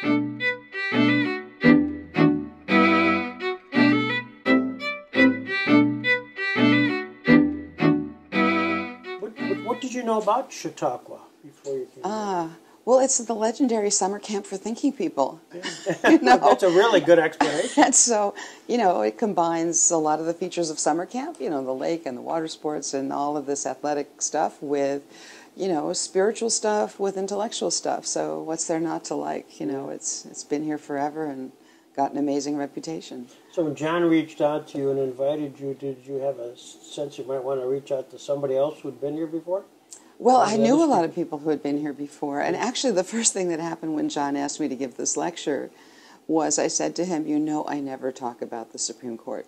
What did you know about Chautauqua before you came here? Well, it's the legendary summer camp for thinking people. That's a really good explanation. And so, it combines a lot of the features of summer camp, the lake and the water sports and all of this athletic stuff with, spiritual stuff with intellectual stuff. So what's there not to like? It's been here forever and got an amazing reputation. So when John reached out to you and invited you, did you have a sense you might want to reach out to somebody else who'd been here before? Well, I knew a lot of people who had been here before. And actually, the first thing that happened when John asked me to give this lecture was I said to him, I never talk about the Supreme Court.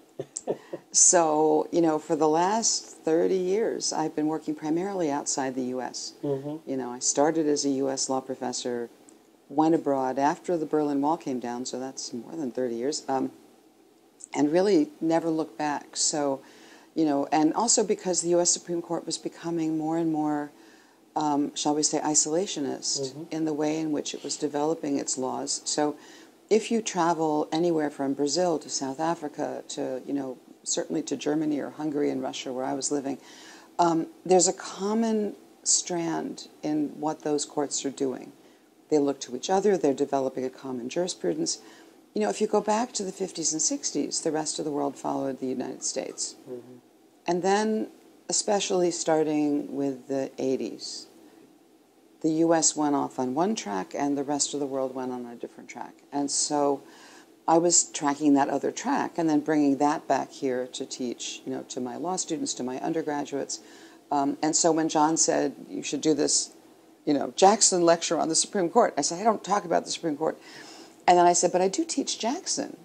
So, for the last 30 years, I've been working primarily outside the U.S. Mm-hmm. I started as a U.S. law professor, went abroad after the Berlin Wall came down, so that's more than 30 years, and really never looked back. So, and also because the U.S. Supreme Court was becoming more and more shall we say, isolationist in the way in which it was developing its laws. So if you travel anywhere from Brazil to South Africa to, certainly to Germany or Hungary and Russia where I was living, there's a common strand in what those courts are doing. They look to each other. They're developing a common jurisprudence. If you go back to the 50s and 60s, the rest of the world followed the United States. Mm-hmm. And then, especially starting with the 80s, the U.S. went off on one track and the rest of the world went on a different track. And so I was tracking that other track and then bringing that back here to teach, to my law students, to my undergraduates. And so when John said, you should do this, Jackson lecture on the Supreme Court, I said, I don't talk about the Supreme Court. And then I said, but I do teach Jackson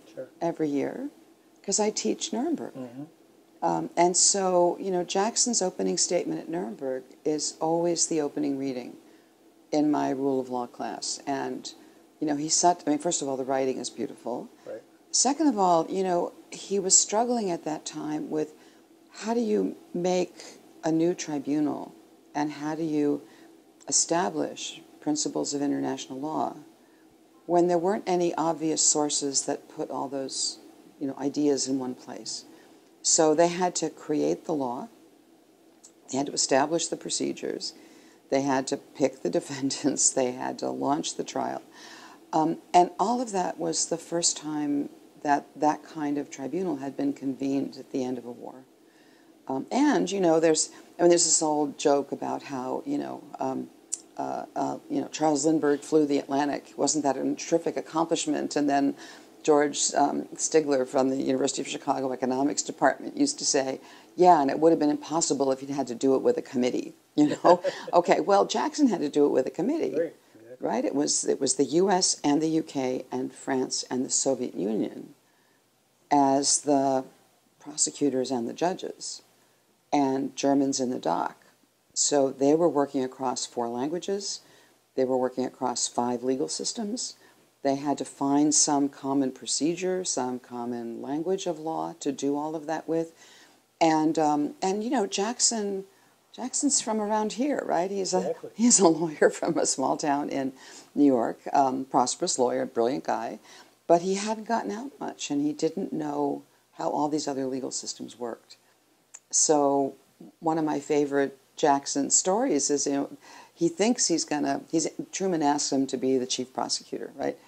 every year because I teach Nuremberg. Mm-hmm. And so, Jackson's opening statement at Nuremberg is always the opening reading in my rule of law class. And, first of all, the writing is beautiful. Right. Second of all, he was struggling at that time with how do you make a new tribunal and how do you establish principles of international law when there weren't any obvious sources that put all those, ideas in one place. So they had to create the law, they had to establish the procedures, they had to pick the defendants, they had to launch the trial. And all of that was the first time that that kind of tribunal had been convened at the end of a war. And, there's this old joke about how, Charles Lindbergh flew the Atlantic. Wasn't that a terrific accomplishment? And then George Stigler from the University of Chicago Economics Department used to say, yeah, and it would have been impossible if he'd had to do it with a committee, Okay, well, Jackson had to do it with a committee, right? It was the U.S. and the U.K. and France and the Soviet Union as the prosecutors and the judges, and Germans in the dock. So they were working across 4 languages. They were working across 5 legal systems. They had to find some common procedure, some common language of law to do all of that with. And Jackson's from around here, right? He's a lawyer from a small town in New York, prosperous lawyer, brilliant guy, but he hadn't gotten out much, and he didn't know how all these other legal systems worked. So one of my favorite Jackson stories is, he thinks Truman asks him to be the chief prosecutor, right?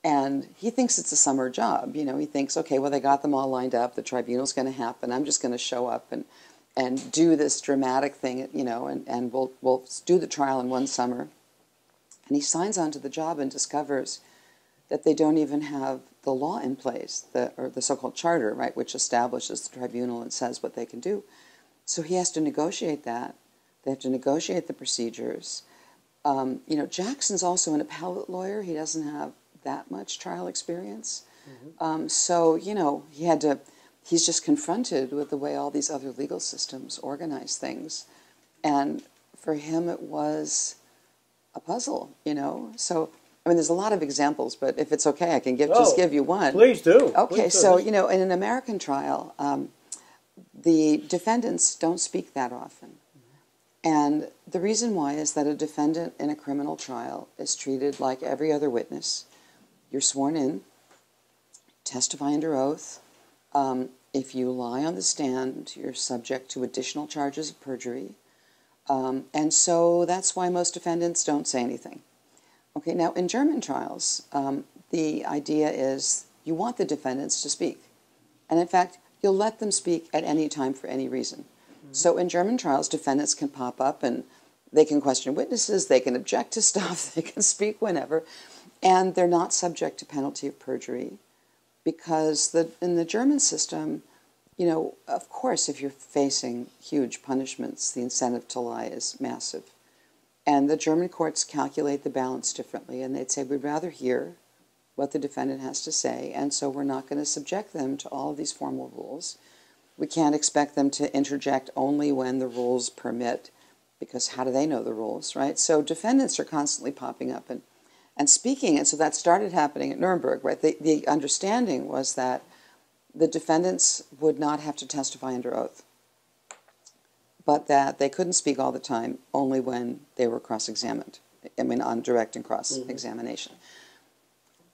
And he thinks it's a summer job. He thinks, okay, well, they got them all lined up. The tribunal's going to happen. I'm just going to show up and do this dramatic thing, and we'll do the trial in one summer. And he signs on to the job and discovers that they don't even have the law in place, or the so-called charter, right, which establishes the tribunal and says what they can do. So he has to negotiate that. They have to negotiate the procedures. Jackson's also an appellate lawyer. He doesn't have that much trial experience. Mm-hmm. So, he's just confronted with the way all these other legal systems organize things. And for him, it was a puzzle, So, there's a lot of examples, but if it's okay, I can just give you one. Please do. Okay, please do. So, in an American trial, the defendants don't speak that often. And the reason why is that a defendant in a criminal trial is treated like every other witness you're sworn in, testify under oath. If you lie on the stand, you're subject to additional charges of perjury. And so that's why most defendants don't say anything. Okay, now in German trials, the idea is you want the defendants to speak. And in fact, you'll let them speak at any time for any reason. Mm-hmm. So in German trials, defendants can pop up and they can question witnesses, they can object to stuff, they can speak whenever, and they're not subject to penalty of perjury. Because in the German system, you know, of course, if you're facing huge punishments, the incentive to lie is massive. And the German courts calculate the balance differently, and they'd say, we'd rather hear what the defendant has to say, and so we're not going to subject them to all of these formal rules. We can't expect them to interject only when the rules permit, because how do they know the rules, right? So defendants are constantly popping up and speaking, and so that started happening at Nuremberg, right? The understanding was that the defendants would not have to testify under oath, but that they couldn't speak all the time, only when they were cross-examined, I mean, on direct and cross-examination.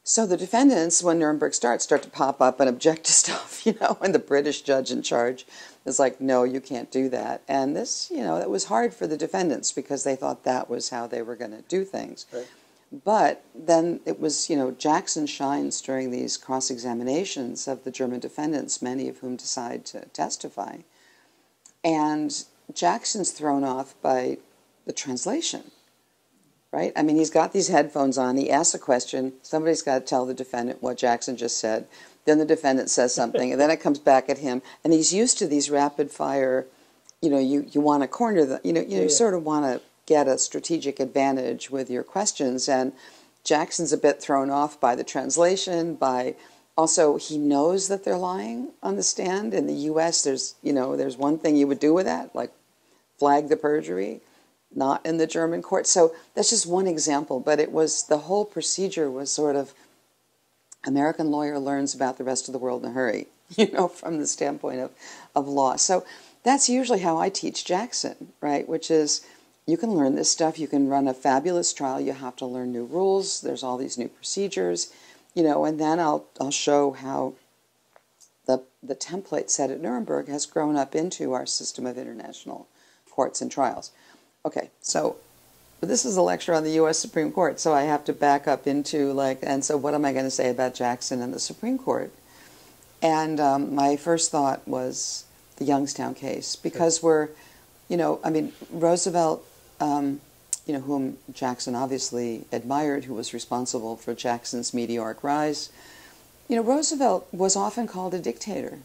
So the defendants, when Nuremberg starts, start to pop up and object to stuff, you know, and the British judge in charge is like, no, you can't do that. And this, you know, it was hard for the defendants because they thought that was how they were going to do things. Right. But then it was, you know, Jackson shines during these cross-examinations of the German defendants, many of whom decide to testify. And Jackson's thrown off by the translation, right? I mean, he's got these headphones on, he asks a question, somebody's got to tell the defendant what Jackson just said, then the defendant says something, and then it comes back at him, and he's used to these rapid-fire, you know, you want to corner the, you sort of want to get a strategic advantage with your questions, and Jackson's a bit thrown off by the translation, by also he knows that they're lying on the stand. In the U.S., there's one thing you would do with that, like flag the perjury, not in the German court. So that's just one example, but it was, the whole procedure was sort of, American lawyer learns about the rest of the world in a hurry, you know, from the standpoint of law. So that's usually how I teach Jackson, right, which is, you can learn this stuff, you can run a fabulous trial, you have to learn new rules, there's all these new procedures, you know, and then I'll show how the template set at Nuremberg has grown up into our system of international courts and trials. Okay, so this is a lecture on the U.S. Supreme Court, so I have to back up into, like, and so what am I going to say about Jackson and the Supreme Court? And my first thought was the Youngstown case, because we're, you know, I mean, Roosevelt, you know, whom Jackson obviously admired, who was responsible for Jackson's meteoric rise. You know, Roosevelt was often called a dictator.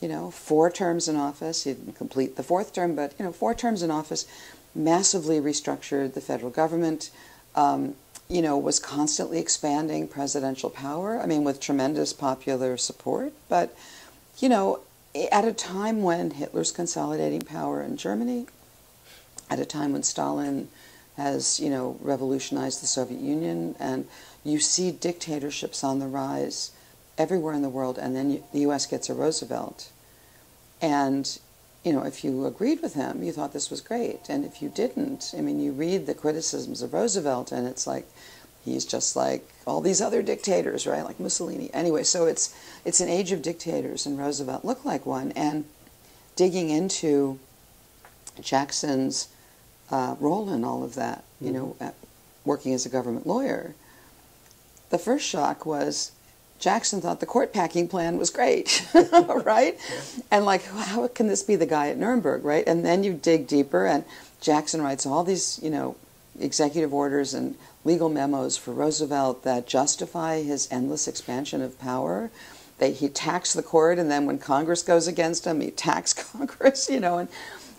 You know, 4 terms in office. He didn't complete the 4th term, but, you know, 4 terms in office, massively restructured the federal government, you know, was constantly expanding presidential power, I mean, with tremendous popular support. But, you know, at a time when Hitler's consolidating power in Germany, at a time when Stalin has, you know, revolutionized the Soviet Union, and you see dictatorships on the rise everywhere in the world, and then the U.S. gets a Roosevelt. And, you know, if you agreed with him, you thought this was great. And if you didn't, I mean, you read the criticisms of Roosevelt, and it's like, he's just like all these other dictators, right? Like Mussolini. Anyway, so it's an age of dictators, and Roosevelt looked like one. And digging into Jackson's role in all of that, you know, working as a government lawyer, the first shock was Jackson thought the court packing plan was great, right? Yeah. And like, how can this be the guy at Nuremberg, right? And then you dig deeper, and Jackson writes all these, you know, executive orders and legal memos for Roosevelt that justify his endless expansion of power. He attacks the court, and then when Congress goes against him, he attacks Congress, you know, and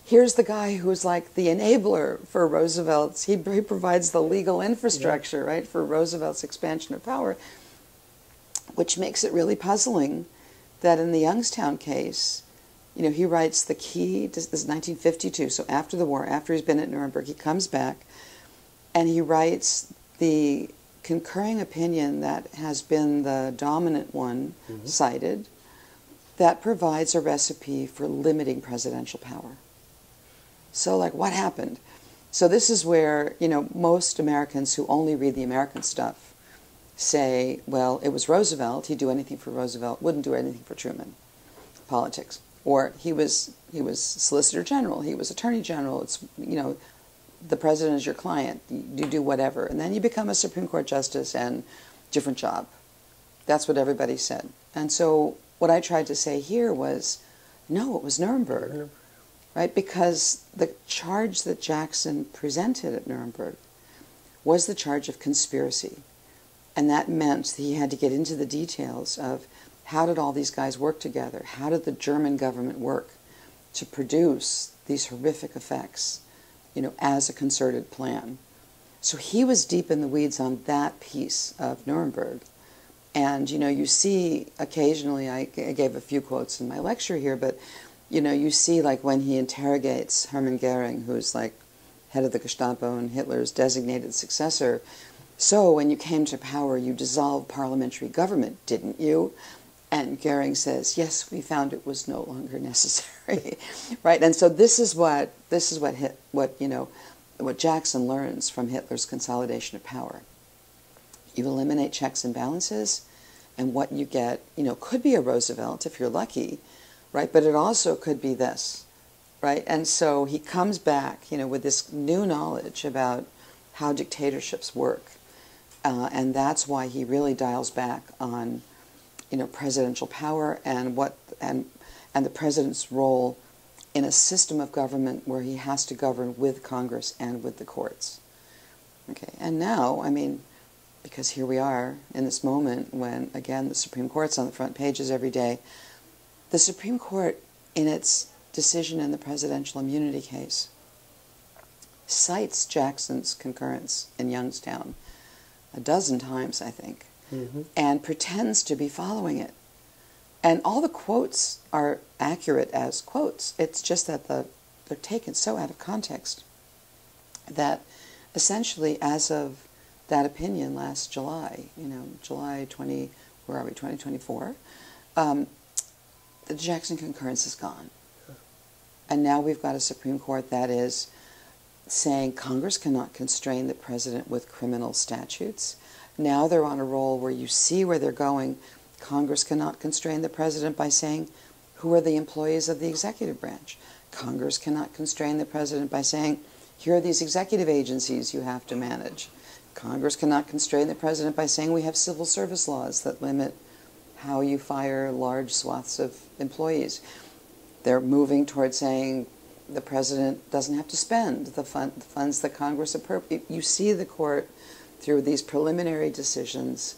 here's the guy who's like the enabler for Roosevelt's, he provides the legal infrastructure, right, for Roosevelt's expansion of power, which makes it really puzzling that in the Youngstown case, you know, he writes the key, this is 1952, so after the war, after he's been at Nuremberg, he comes back, and he writes the concurring opinion that has been the dominant one cited, that provides a recipe for limiting presidential power. So, like, what happened? So this is where, you know, most Americans who only read the American stuff say, well, it was Roosevelt, he'd do anything for Roosevelt, wouldn't do anything for Truman, politics. Or he was Solicitor General, he was Attorney General, it's, the president is your client, you do whatever. And then you become a Supreme Court justice and different job. That's what everybody said. And so what I tried to say here was, no, it was Nuremberg, right? Because the charge that Jackson presented at Nuremberg was the charge of conspiracy. And that meant that he had to get into the details of how did all these guys work together? How did the German government work to produce these horrific effects, as a concerted plan? So he was deep in the weeds on that piece of Nuremberg. And, you see occasionally, I gave a few quotes in my lecture here, but, you see like when he interrogates Hermann Goering, who's like head of the Gestapo and Hitler's designated successor, so when you came to power, you dissolved parliamentary government, didn't you? And Goering says, yes, we found it was no longer necessary, right? And so this is what Jackson learns from Hitler's consolidation of power. You eliminate checks and balances, and what you get, could be a Roosevelt if you're lucky, right? But it also could be this, right? And so he comes back, with this new knowledge about how dictatorships work, and that's why he really dials back on, presidential power and the president's role in a system of government where he has to govern with Congress and with the courts. Okay, and now, because here we are in this moment when, again, the Supreme Court's on the front pages every day. The Supreme Court, in its decision in the presidential immunity case, cites Jackson's concurrence in Youngstown a dozen times, I think, and pretends to be following it. And all the quotes are accurate as quotes. It's just that they're taken so out of context that essentially, as of that opinion last July, July 2024, the Jackson concurrence is gone. And now we've got a Supreme Court that is saying Congress cannot constrain the president with criminal statutes. Now they're on a roll where you see where they're going. Congress cannot constrain the president by saying, who are the employees of the executive branch? Congress cannot constrain the president by saying, here are these executive agencies you have to manage. Congress cannot constrain the president by saying we have civil service laws that limit how you fire large swaths of employees. They're moving towards saying the president doesn't have to spend the funds that Congress appropriates. You see the court, through these preliminary decisions,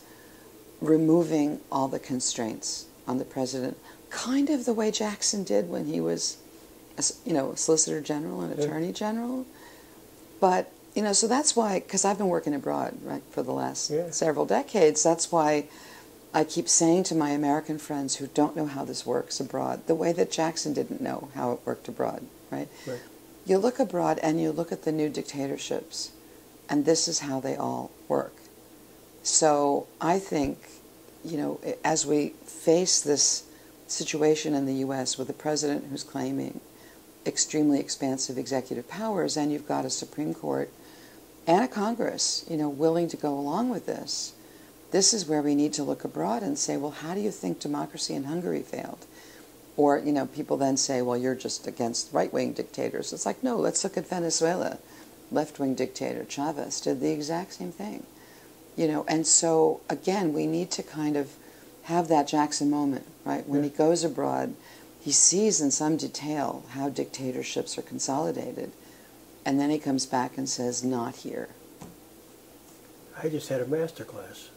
removing all the constraints on the president, kind of the way Jackson did when he was, a Solicitor General and Attorney General. But, so that's why, because I've been working abroad, right, for the last several decades, that's why I keep saying to my American friends who don't know how this works abroad, the way that Jackson didn't know how it worked abroad, right? You look abroad and you look at the new dictatorships, and this is how they all work. So I think, as we face this situation in the U.S. with a president who's claiming extremely expansive executive powers, and you've got a Supreme Court and a Congress, willing to go along with this, this is where we need to look abroad and say, well, how do you think democracy in Hungary failed? Or, people then say, well, you're just against right-wing dictators. It's like, no, let's look at Venezuela. Left-wing dictator Chavez did the exact same thing. And so, again, we need to kind of have that Jackson moment, right? When he goes abroad, he sees in some detail how dictatorships are consolidated, and then he comes back and says, not here. I just had a master class.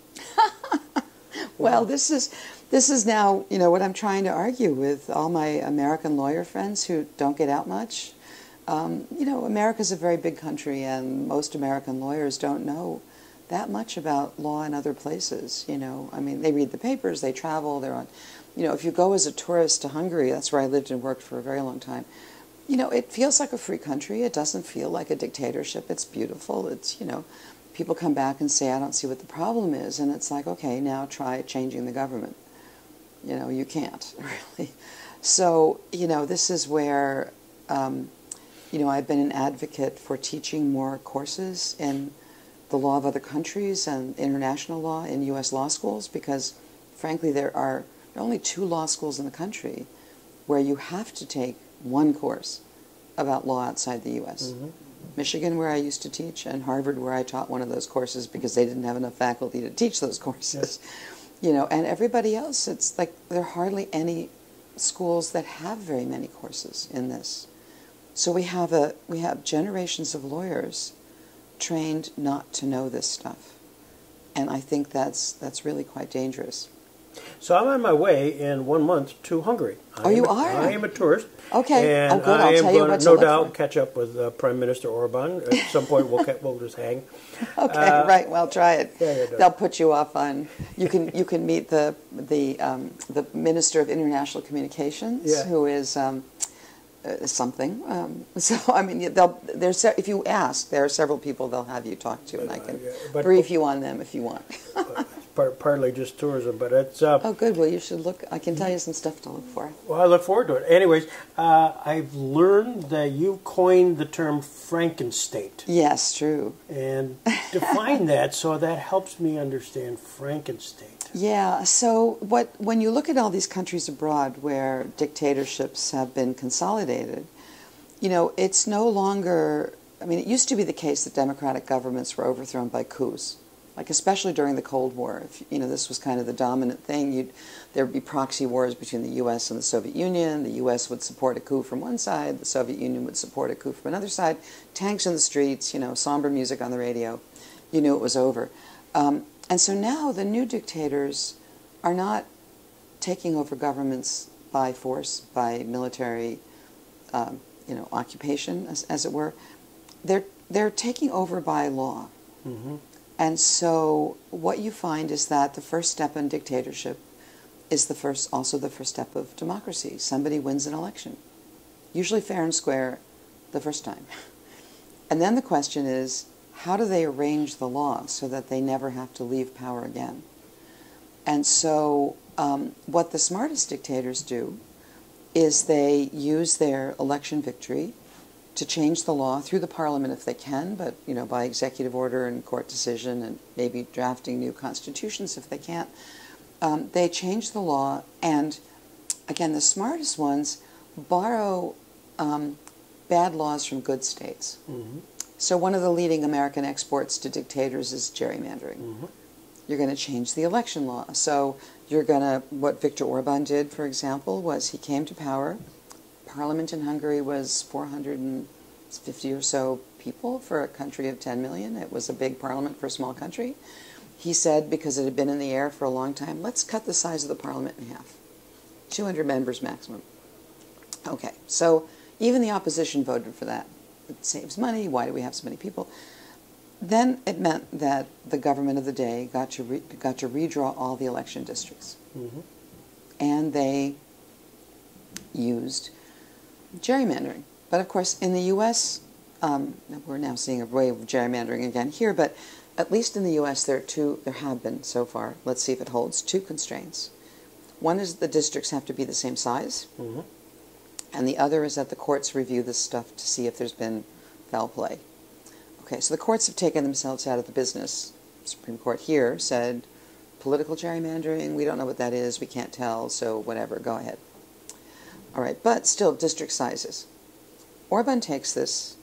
Well, this is now, what I'm trying to argue with all my American lawyer friends who don't get out much. America's a very big country, and most American lawyers don't know that much about law in other places. They read the papers, they travel, they're on. If you go as a tourist to Hungary, that's where I lived and worked for a very long time. It feels like a free country. It doesn't feel like a dictatorship. It's beautiful. It's, people come back and say, I don't see what the problem is. And it's like, okay, now try changing the government. You can't, really. So, this is where, I've been an advocate for teaching more courses in the law of other countries and international law in U.S. law schools, because frankly there are only 2 law schools in the country where you have to take one course about law outside the U.S. Mm-hmm. Michigan, where I used to teach, and Harvard, where I taught one of those courses because they didn't have enough faculty to teach those courses. You know, and everybody else, it's like there are hardly any schools that have very many courses in this. So we have generations of lawyers trained not to know this stuff, and I think that's really quite dangerous. So I'm on my way in 1 month to Hungary. You are? I am a tourist. Okay. And good. I I'll am tell you going what to to no look doubt for. catch up with Prime Minister Orban. At some point, we'll just hang. Okay, right. Well, try it. Yeah, they'll put you off on. You can meet the Minister of International Communications, who is something. So I mean, if you ask, there are several people they'll have you talk to, and I can brief you on them if you want. Partly just tourism, but it's... oh, good. Well, you should look. I can tell you some stuff to look for. Well, I look forward to it. Anyways, I've learned that you coined the term Frankenstate. Yes, true. And define that, so that helps me understand Frankenstate. Yeah, so when you look at all these countries abroad where dictatorships have been consolidated, you know, it's no longer... I mean, it used to be the case that democratic governments were overthrown by coups. Like especially during the Cold War, you know, this was kind of the dominant thing. There would be proxy wars between the U.S. and the Soviet Union. The U.S. would support a coup from one side. The Soviet Union would support a coup from another side. Tanks in the streets, you know, somber music on the radio. You knew it was over. And so now the new dictators are not taking over governments by force, by military, you know, occupation, as it were. They're taking over by law. Mm-hmm. And so what you find is that the first step in dictatorship is also the first step of democracy. Somebody wins an election, usually fair and square the first time. And then the question is, how do they arrange the law so that they never have to leave power again? And so what the smartest dictators do is they use their election victory to change the law through the parliament if they can, but you know, by executive order and court decision, and maybe drafting new constitutions if they can't. They change the law, and again, the smartest ones borrow bad laws from good states. Mm-hmm. So one of the leading American exports to dictators is gerrymandering. Mm-hmm. You're going to change the election law. So you're going to, what Viktor Orban did, for example, was he came to power. Parliament in Hungary was 450 or so people for a country of 10 million. It was a big parliament for a small country. He said, because it had been in the air for a long time, let's cut the size of the parliament in half. 200 members maximum. Okay, so even the opposition voted for that. It saves money. Why do we have so many people? Then it meant that the government of the day got to redraw all the election districts. Mm-hmm. And they used gerrymandering. But of course, in the U.S., we're now seeing a wave of gerrymandering again here, but at least in the U.S. there have been so far, let's see if it holds, 2 constraints. One is the districts have to be the same size, mm-hmm. and the other is that the courts review this stuff to see if there's been foul play. Okay, so the courts have taken themselves out of the business. The Supreme Court here said, political gerrymandering, we don't know what that is, we can't tell, so whatever, go ahead. All right, but still, district sizes. Orban takes this.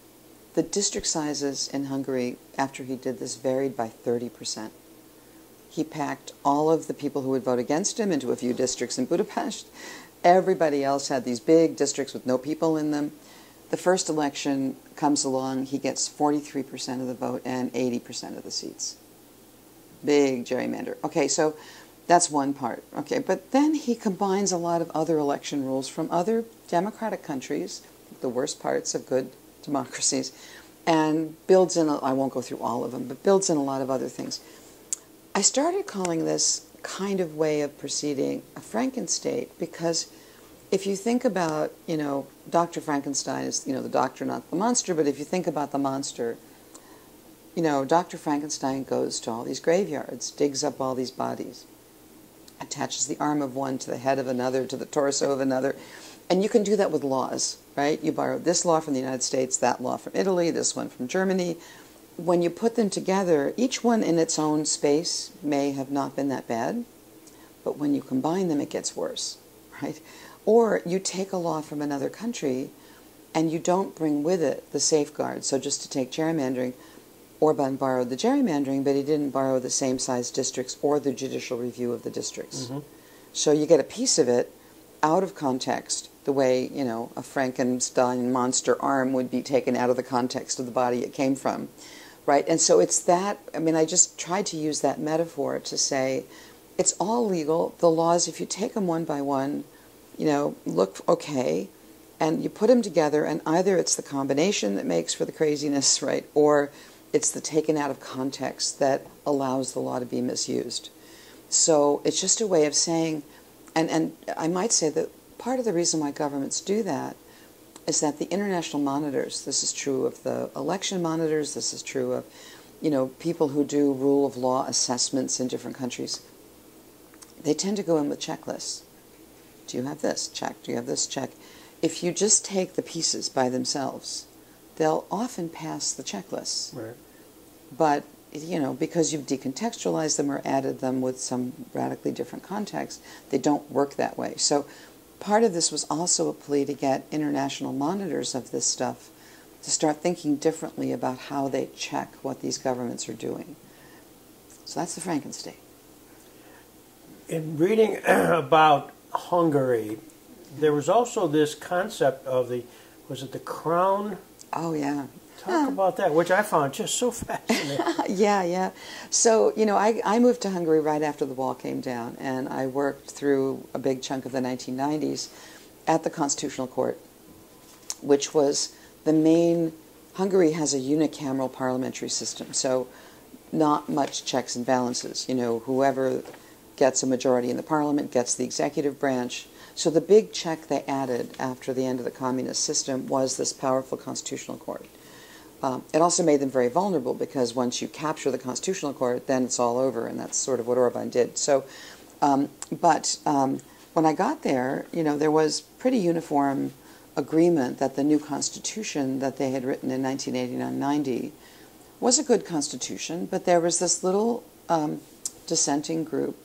The district sizes in Hungary, after he did this, varied by 30%. He packed all of the people who would vote against him into a few districts in Budapest. Everybody else had these big districts with no people in them. The first election comes along, he gets 43% of the vote and 80% of the seats. Big gerrymander. Okay, so that's one part. Okay, but then he combines a lot of other election rules from other democratic countries, the worst parts of good democracies, and builds in, I won't go through all of them, but builds in a lot of other things. I started calling this kind of way of proceeding a Frankenstate because if you think about, you know, Dr. Frankenstein is, you know, the doctor, not the monster, but if you think about the monster, you know, Dr. Frankenstein goes to all these graveyards, digs up all these bodies, attaches the arm of one to the head of another, to the torso of another. And you can do that with laws, right? You borrow this law from the United States, that law from Italy, this one from Germany. when you put them together, each one in its own space may have not been that bad, but when you combine them, it gets worse, right? Or you take a law from another country and you don't bring with it the safeguards. So just to take gerrymandering, Orban borrowed the gerrymandering, but he didn't borrow the same size districts or the judicial review of the districts. Mm-hmm. So you get a piece of it out of context, the way, you know, a Frankenstein monster arm would be taken out of the context of the body it came from, right? And so it's that, I mean, I just tried to use that metaphor to say it's all legal. The laws, if you take them one by one, you know, look okay, and you put them together, and either it's the combination that makes for the craziness, right, or it's the taken out of context that allows the law to be misused. So it's just a way of saying, and I might say that part of the reason why governments do that is that the international monitors, this is true of the election monitors, this is true of, you know, people who do rule of law assessments in different countries, they tend to go in with checklists. Do you have this? Check. Do you have this? Check. If you just take the pieces by themselves, they'll often pass the checklists. Right. But, you know, because you've decontextualized them or added them with some radically different context, they don't work that way. So part of this was also a plea to get international monitors of this stuff to start thinking differently about how they check what these governments are doing. So that's the Frankenstein. In reading about Hungary, there was also this concept of was it the crown? Oh, yeah. Talk about that, which I found just so fascinating. Yeah. So, you know, I moved to Hungary right after the wall came down, and I worked through a big chunk of the 1990s at the Constitutional Court, which was the main. Hungary has a unicameral parliamentary system, so not much checks and balances. You know, whoever gets a majority in the parliament gets the executive branch. So the big check they added after the end of the communist system was this powerful Constitutional Court. It also made them very vulnerable, because once you capture the Constitutional Court, then it's all over, and that's sort of what Orban did. So, but when I got there, you know, there was pretty uniform agreement that the new constitution that they had written in 1989-90 was a good constitution, but there was this little dissenting group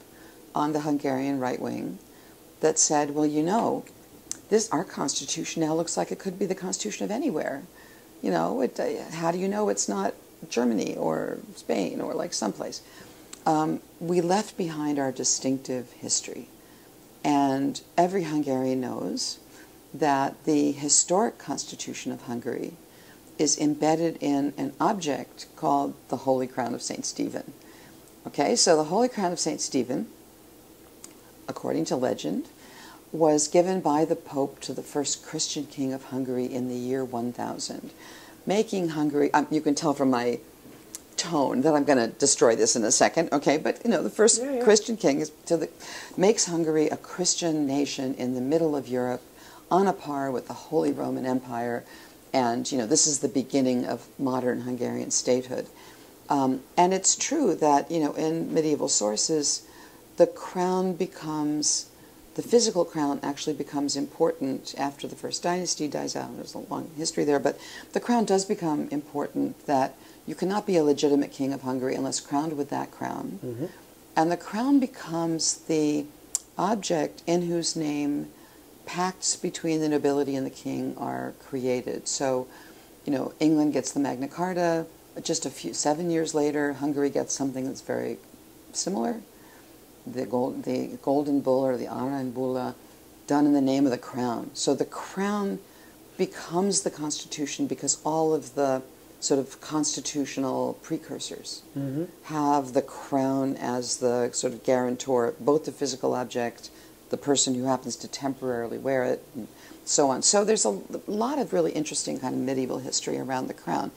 on the Hungarian right wing that said, well, you know, our constitution now looks like it could be the constitution of anywhere. You know, how do you know it's not Germany or Spain or like someplace? We left behind our distinctive history. And every Hungarian knows that the historic constitution of Hungary is embedded in an object called the Holy Crown of St. Stephen. Okay, so the Holy Crown of St. Stephen, according to legend, was given by the Pope to the first Christian king of Hungary in the year 1000, making Hungary, you can tell from my tone that I'm going to destroy this in a second, okay, but, you know, the first Christian king makes Hungary a Christian nation in the middle of Europe, on a par with the Holy Roman Empire, and, you know, this is the beginning of modern Hungarian statehood. And it's true that, you know, in medieval sources, the crown becomes, the physical crown actually becomes important after the first dynasty dies out. There's a long history there, but the crown does become important, that you cannot be a legitimate king of Hungary unless crowned with that crown. Mm-hmm. And the crown becomes the object in whose name pacts between the nobility and the king are created. So, you know, England gets the Magna Carta. Just 7 years later, Hungary gets something that's very similar. The golden bull, or the aranybulla, done in the name of the crown. So the crown becomes the constitution because all of the sort of constitutional precursors have the crown as the sort of guarantor, both the physical object, the person who happens to temporarily wear it, and so on. So there's a lot of really interesting kind of medieval history around the crown.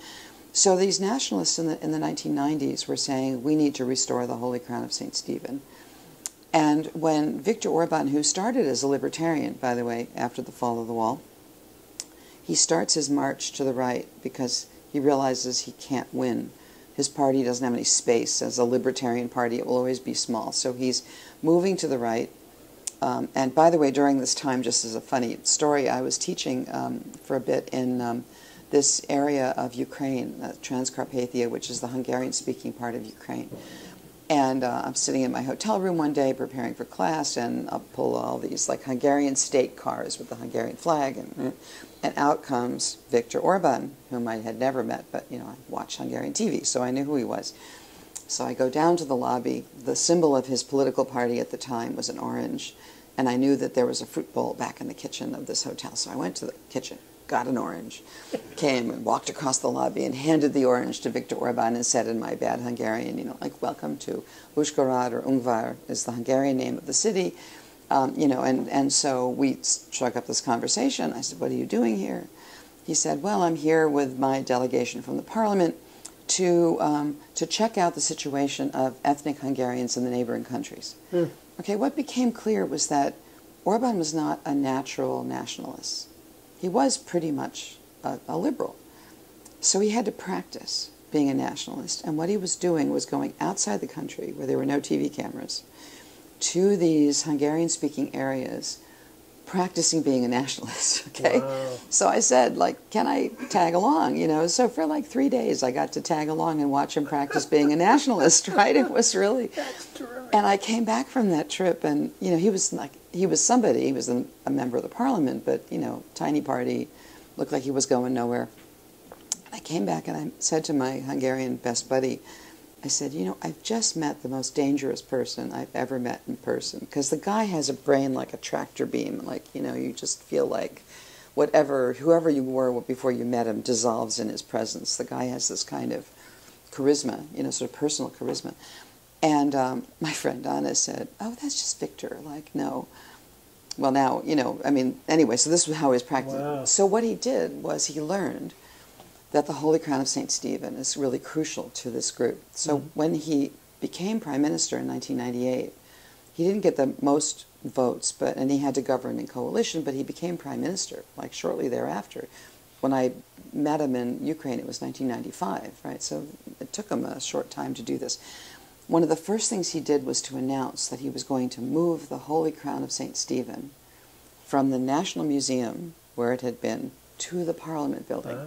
So these nationalists in the 1990s were saying, we need to restore the Holy Crown of St. Stephen. And when Viktor Orban, who started as a libertarian, by the way, after the fall of the wall, he starts his march to the right because he realizes he can't win. His party doesn't have any space. As a libertarian party, it will always be small. So he's moving to the right. And by the way, during this time, just as a funny story, I was teaching for a bit in this area of Ukraine, Transcarpathia, which is the Hungarian-speaking part of Ukraine. And I'm sitting in my hotel room one day preparing for class, and I'll pull all these like Hungarian state cars with the Hungarian flag, and out comes Viktor Orban, whom I had never met, but I watched Hungarian TV, so I knew who he was. So I go down to the lobby. The symbol of his political party at the time was an orange, and I knew that there was a fruit bowl back in the kitchen of this hotel, so I went to the kitchen, got an orange, came and walked across the lobby and handed the orange to Viktor Orban and said in my bad Hungarian, like, welcome to Uzsgórod, or Ungvar is the Hungarian name of the city, and so we struck up this conversation. I said, what are you doing here? He said, well, I'm here with my delegation from the parliament to check out the situation of ethnic Hungarians in the neighboring countries. Okay, what became clear was that Orban was not a natural nationalist. He was pretty much a liberal. So he had to practice being a nationalist. And what he was doing was going outside the country, where there were no TV cameras, to these Hungarian-speaking areas, practicing being a nationalist, okay? Wow. So I said, like, can I tag along, So for like 3 days, I got to tag along and watch him practice being a nationalist, right? It was really... That's terrific. And I came back from that trip, and, he was somebody. He was a member of the parliament, but, tiny party, looked like he was going nowhere. I came back and I said to my Hungarian best buddy, I said, I've just met the most dangerous person I've ever met in person, because the guy has a brain like a tractor beam, like, you just feel like whoever you were before you met him dissolves in his presence. The guy has this kind of charisma, sort of personal charisma. And my friend Donna said, oh, that's just Victor. Like, no. Well, now, anyway, so this was how he was practicing. Wow. So what he did was he learned that the Holy Crown of St. Stephen is really crucial to this group. So when he became prime minister in 1998, he didn't get the most votes, and he had to govern in coalition, but he became prime minister, like, shortly thereafter. When I met him in Ukraine, it was 1995, right? So it took him a short time to do this. One of the first things he did was to announce that he was going to move the Holy Crown of St. Stephen from the National Museum, where it had been, to the Parliament building.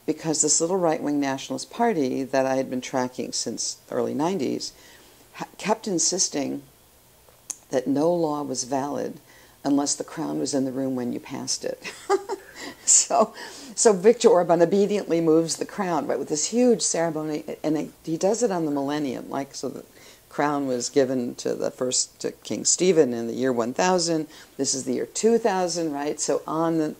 Because this little right-wing nationalist party that I had been tracking since the early 90s kept insisting that no law was valid unless the crown was in the room when you passed it. So Viktor Orban obediently moves the crown, right, with this huge ceremony, and he does it on the millennium, like, so the crown was given to King Stephen in the year 1000. This is the year 2000, right? So on the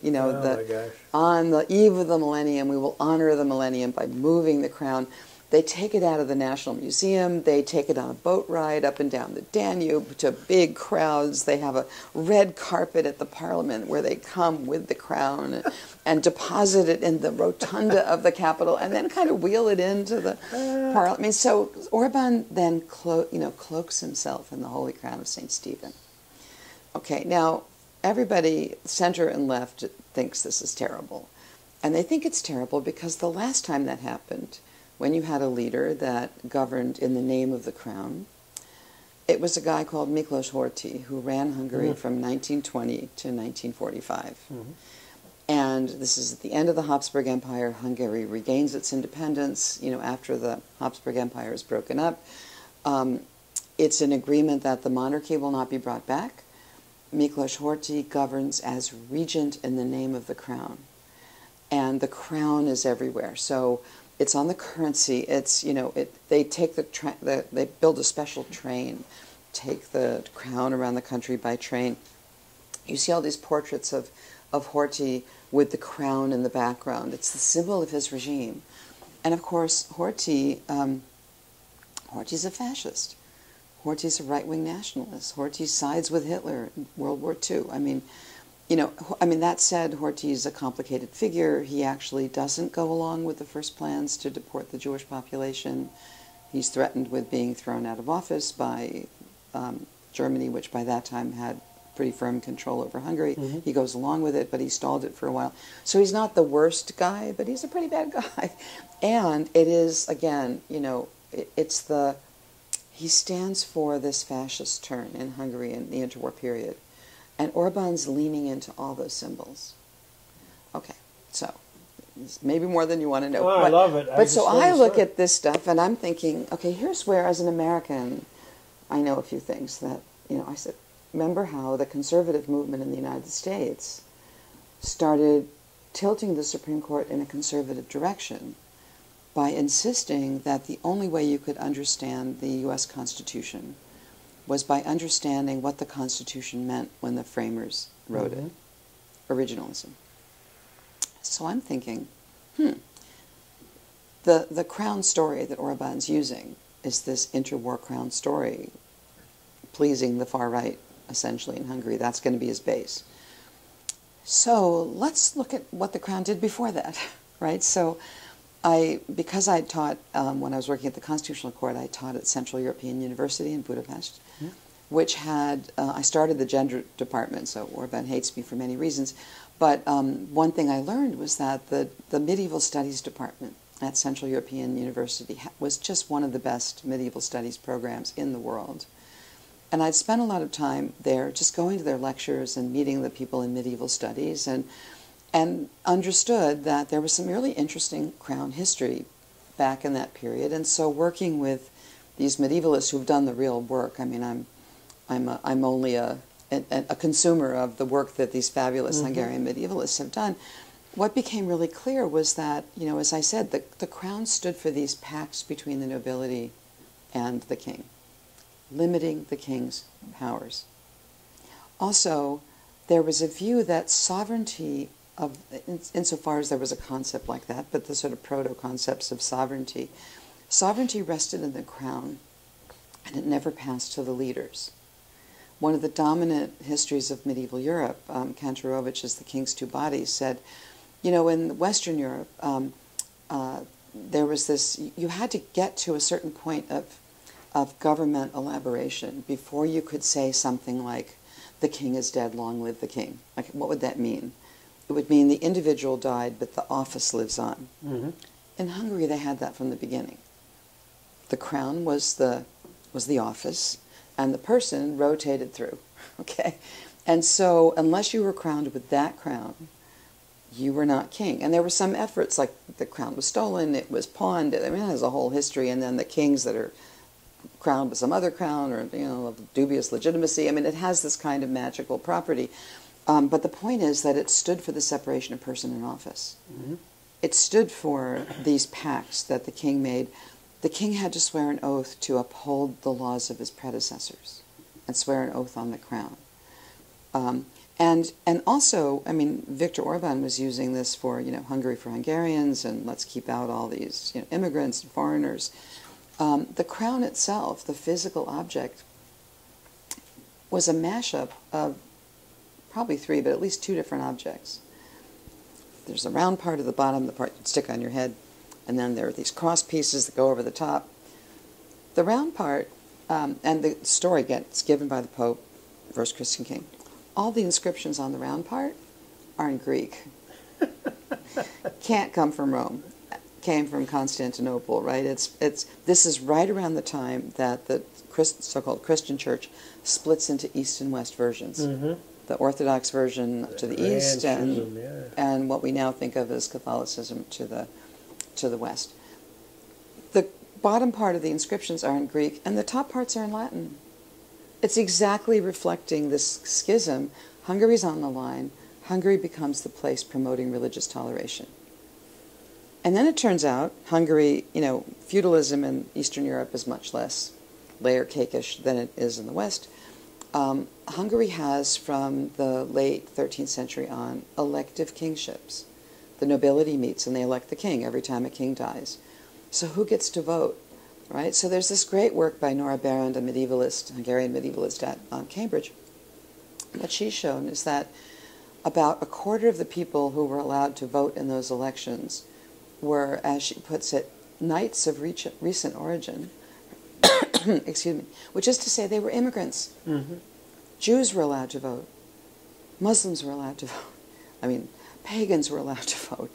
on the eve of the millennium, we will honor the millennium by moving the crown. They take it out of the National Museum. They take it on a boat ride up and down the Danube to big crowds. They have a red carpet at the Parliament where they come with the crown and deposit it in the rotunda of the Capitol and then kind of wheel it into the Parliament. I mean, so Orban then cloaks himself in the Holy Crown of St. Stephen. Okay, now everybody, center and left, thinks this is terrible. And they think it's terrible because the last time that happened, when you had a leader that governed in the name of the crown, it was a guy called Miklos Horthy who ran Hungary from 1920 to 1945. And this is at the end of the Habsburg Empire. Hungary regains its independence, after the Habsburg Empire is broken up. It's an agreement that the monarchy will not be brought back. Miklos Horthy governs as regent in the name of the crown. And the crown is everywhere. So it's on the currency. It's, they take they build a special train, take the crown around the country by train. You see all these portraits of Horthy with the crown in the background. It's the symbol of his regime. And of course, Horthy's a fascist. Horthy's a right-wing nationalist. Horthy sides with Hitler in World War II. I mean, that said, Horthy is a complicated figure. He actually doesn't go along with the first plans to deport the Jewish population. He's threatened with being thrown out of office by Germany, which by that time had pretty firm control over Hungary. He goes along with it, but he stalled it for a while. So he's not the worst guy, but he's a pretty bad guy. And it is, again, he stands for this fascist turn in Hungary in the interwar period. And Orban's leaning into all those symbols. Okay, so maybe more than you want to know. Oh, I love it. But so I look at this stuff and I'm thinking, okay, here's where, as an American, I know a few things that, I said, remember how the conservative movement in the United States started tilting the Supreme Court in a conservative direction by insisting that the only way you could understand the U.S. Constitution was by understanding what the Constitution meant when the framers wrote it. Originalism. So I'm thinking, the crown story that Orban's using is this interwar crown story, pleasing the far right, essentially, in Hungary. That's going to be his base. So let's look at what the crown did before that, right? So because I taught, when I was working at the Constitutional Court, I taught at Central European University in Budapest, which had, I started the gender department, so Orban hates me for many reasons, but one thing I learned was that the medieval studies department at Central European University was just one of the best medieval studies programs in the world. And I'd spent a lot of time there just going to their lectures and meeting the people in medieval studies and understood that there was some really interesting crown history back in that period. And so working with these medievalists who've done the real work, I mean, I'm only a consumer of the work that these fabulous Hungarian medievalists have done. What became really clear was that, as I said, the crown stood for these pacts between the nobility and the king, limiting the king's powers. Also, there was a view that sovereignty insofar as there was a concept like that, but the sort of proto-concepts of sovereignty rested in the crown, and it never passed to the leaders. One of the dominant histories of medieval Europe, Kantarovich's The King's Two Bodies, said, in Western Europe, there was this, you had to get to a certain point of government elaboration before you could say something like, the king is dead, long live the king. Like, what would that mean? It would mean the individual died, but the office lives on. In Hungary, they had that from the beginning. The crown was the office, and the person rotated through, okay? And so, unless you were crowned with that crown, you were not king. And there were some efforts, like the crown was stolen, it was pawned, I mean, it has a whole history, and then the kings that are crowned with some other crown, or, of dubious legitimacy, I mean, it has this kind of magical property. But the point is that it stood for the separation of person and office. It stood for these pacts that the king made. The king had to swear an oath to uphold the laws of his predecessors and swear an oath on the crown. And also, I mean, Viktor Orban was using this for, Hungary for Hungarians, and let's keep out all these, immigrants and foreigners. The crown itself, the physical object, was a mashup of probably three, but at least two different objects. There's the round part at the bottom, the part you'd stick on your head, and then there are these cross pieces that go over the top. The round part, and the story gets given by the Pope, first Christian king. All the inscriptions on the round part are in Greek. Can't come from Rome. Came from Constantinople, right? This is right around the time that the so-called Christian church splits into East and West versions. The Orthodox version to the east, and what we now think of as Catholicism to the west. The bottom part of the inscriptions are in Greek, and the top parts are in Latin. It's exactly reflecting this schism. Hungary's on the line. Hungary becomes the place promoting religious toleration. And then it turns out Hungary, feudalism in Eastern Europe is much less layer cakeish than it is in the West. Hungary has, from the late 13th century on, elective kingships. The nobility meets and they elect the king every time a king dies. So who gets to vote, right? So there's this great work by Nora Berend, a medievalist, Hungarian medievalist at Cambridge. What she's shown is that about a quarter of the people who were allowed to vote in those elections were, as she puts it, knights of recent origin, excuse me, which is to say they were immigrants. Jews were allowed to vote. Muslims were allowed to vote. I mean, pagans were allowed to vote.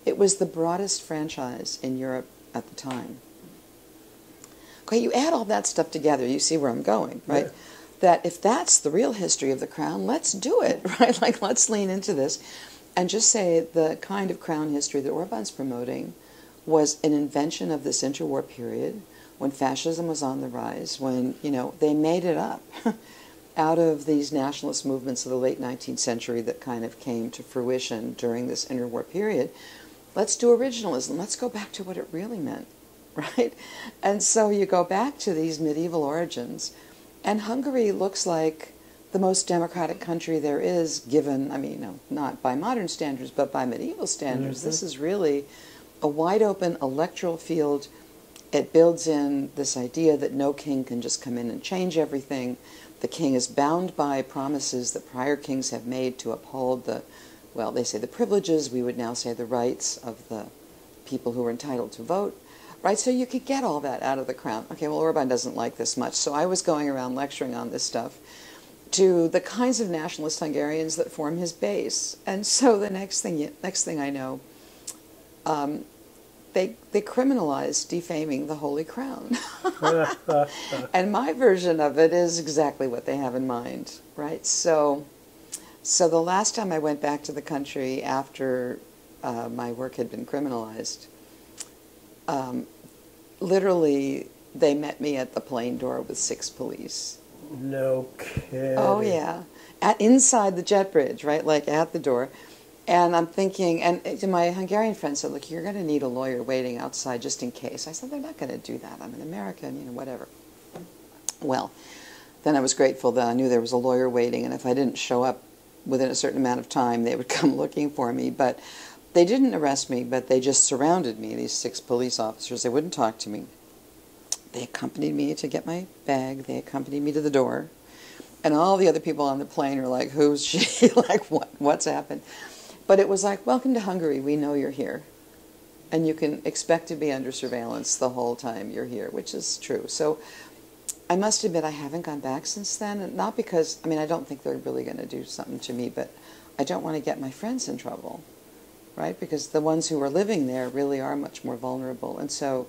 It was the broadest franchise in Europe at the time. Okay, you add all that stuff together, you see where I'm going, right? Yeah. That if that's the real history of the crown, let's do it, right? Like, let's lean into this. and just say the kind of crown history that Orban's promoting was an invention of this interwar period when fascism was on the rise, when, they made it up out of these nationalist movements of the late 19th century that kind of came to fruition during this interwar period. Let's do originalism. Let's go back to what it really meant, right? And so you go back to these medieval origins, and Hungary looks like the most democratic country there is, given, not by modern standards, but by medieval standards. Mm-hmm. This is really a wide-open electoral field. It builds in this idea that no king can just come in and change everything. The king is bound by promises that prior kings have made to uphold they say the privileges, we would now say the rights of the people who are entitled to vote, right? So you could get all that out of the crown. Okay, well, Orban doesn't like this much, so I was going around lecturing on this stuff to the kinds of nationalist Hungarians that form his base. And so the next thing I know, they criminalized defaming the Holy Crown. And my version of it is exactly what they have in mind, right? So the last time I went back to the country after my work had been criminalized, literally they met me at the plane door with 6 police. No kidding. Oh, yeah. Inside the jet bridge, right? Like at the door. And I'm thinking, and my Hungarian friend said, look, you're going to need a lawyer waiting outside just in case. I said, they're not going to do that. I'm an American, whatever. Well, then I was grateful that I knew there was a lawyer waiting, and if I didn't show up within a certain amount of time, they would come looking for me. But they didn't arrest me, but they just surrounded me, these 6 police officers. They wouldn't talk to me. They accompanied me to get my bag. They accompanied me to the door. And all the other people on the plane are like, who's she? Like, what's happened? But it was like, welcome to Hungary. We know you're here. And you can expect to be under surveillance the whole time you're here, which is true. So I must admit I haven't gone back since then. And not because, I don't think they're really going to do something to me, but I don't want to get my friends in trouble, right? Because the ones who are living there really are much more vulnerable. And so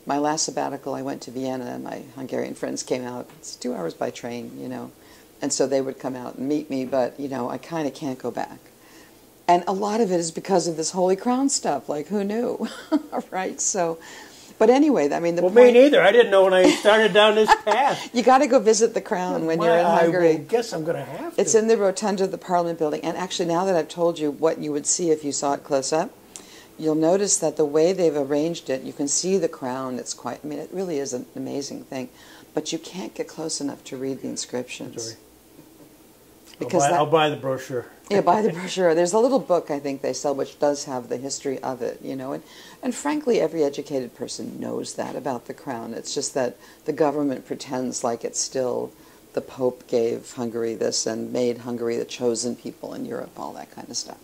my last sabbatical, I went to Vienna, and my Hungarian friends came out. It's 2 hours by train, And so they would come out and meet me, but, I kind of can't go back. And a lot of it is because of this Holy Crown stuff. Like, who knew? Right? So, but anyway, the point... me neither. I didn't know when I started down this path. You got to go visit the Crown when you're in Hungary. I guess I'm going to have to. It's in the rotunda of the Parliament building. And actually, now that I've told you what you would see if you saw it close up, you'll notice that the way they've arranged it, you can see the crown. It's quite... it really is an amazing thing. But you can't get close enough to read the inscriptions. Sorry. Because I'll buy the brochure. Yeah, buy the brochure. There's a little book I think they sell which does have the history of it, and frankly every educated person knows that about the crown. It's just that the government pretends like it's still the Pope gave Hungary this and made Hungary the chosen people in Europe, all that kind of stuff.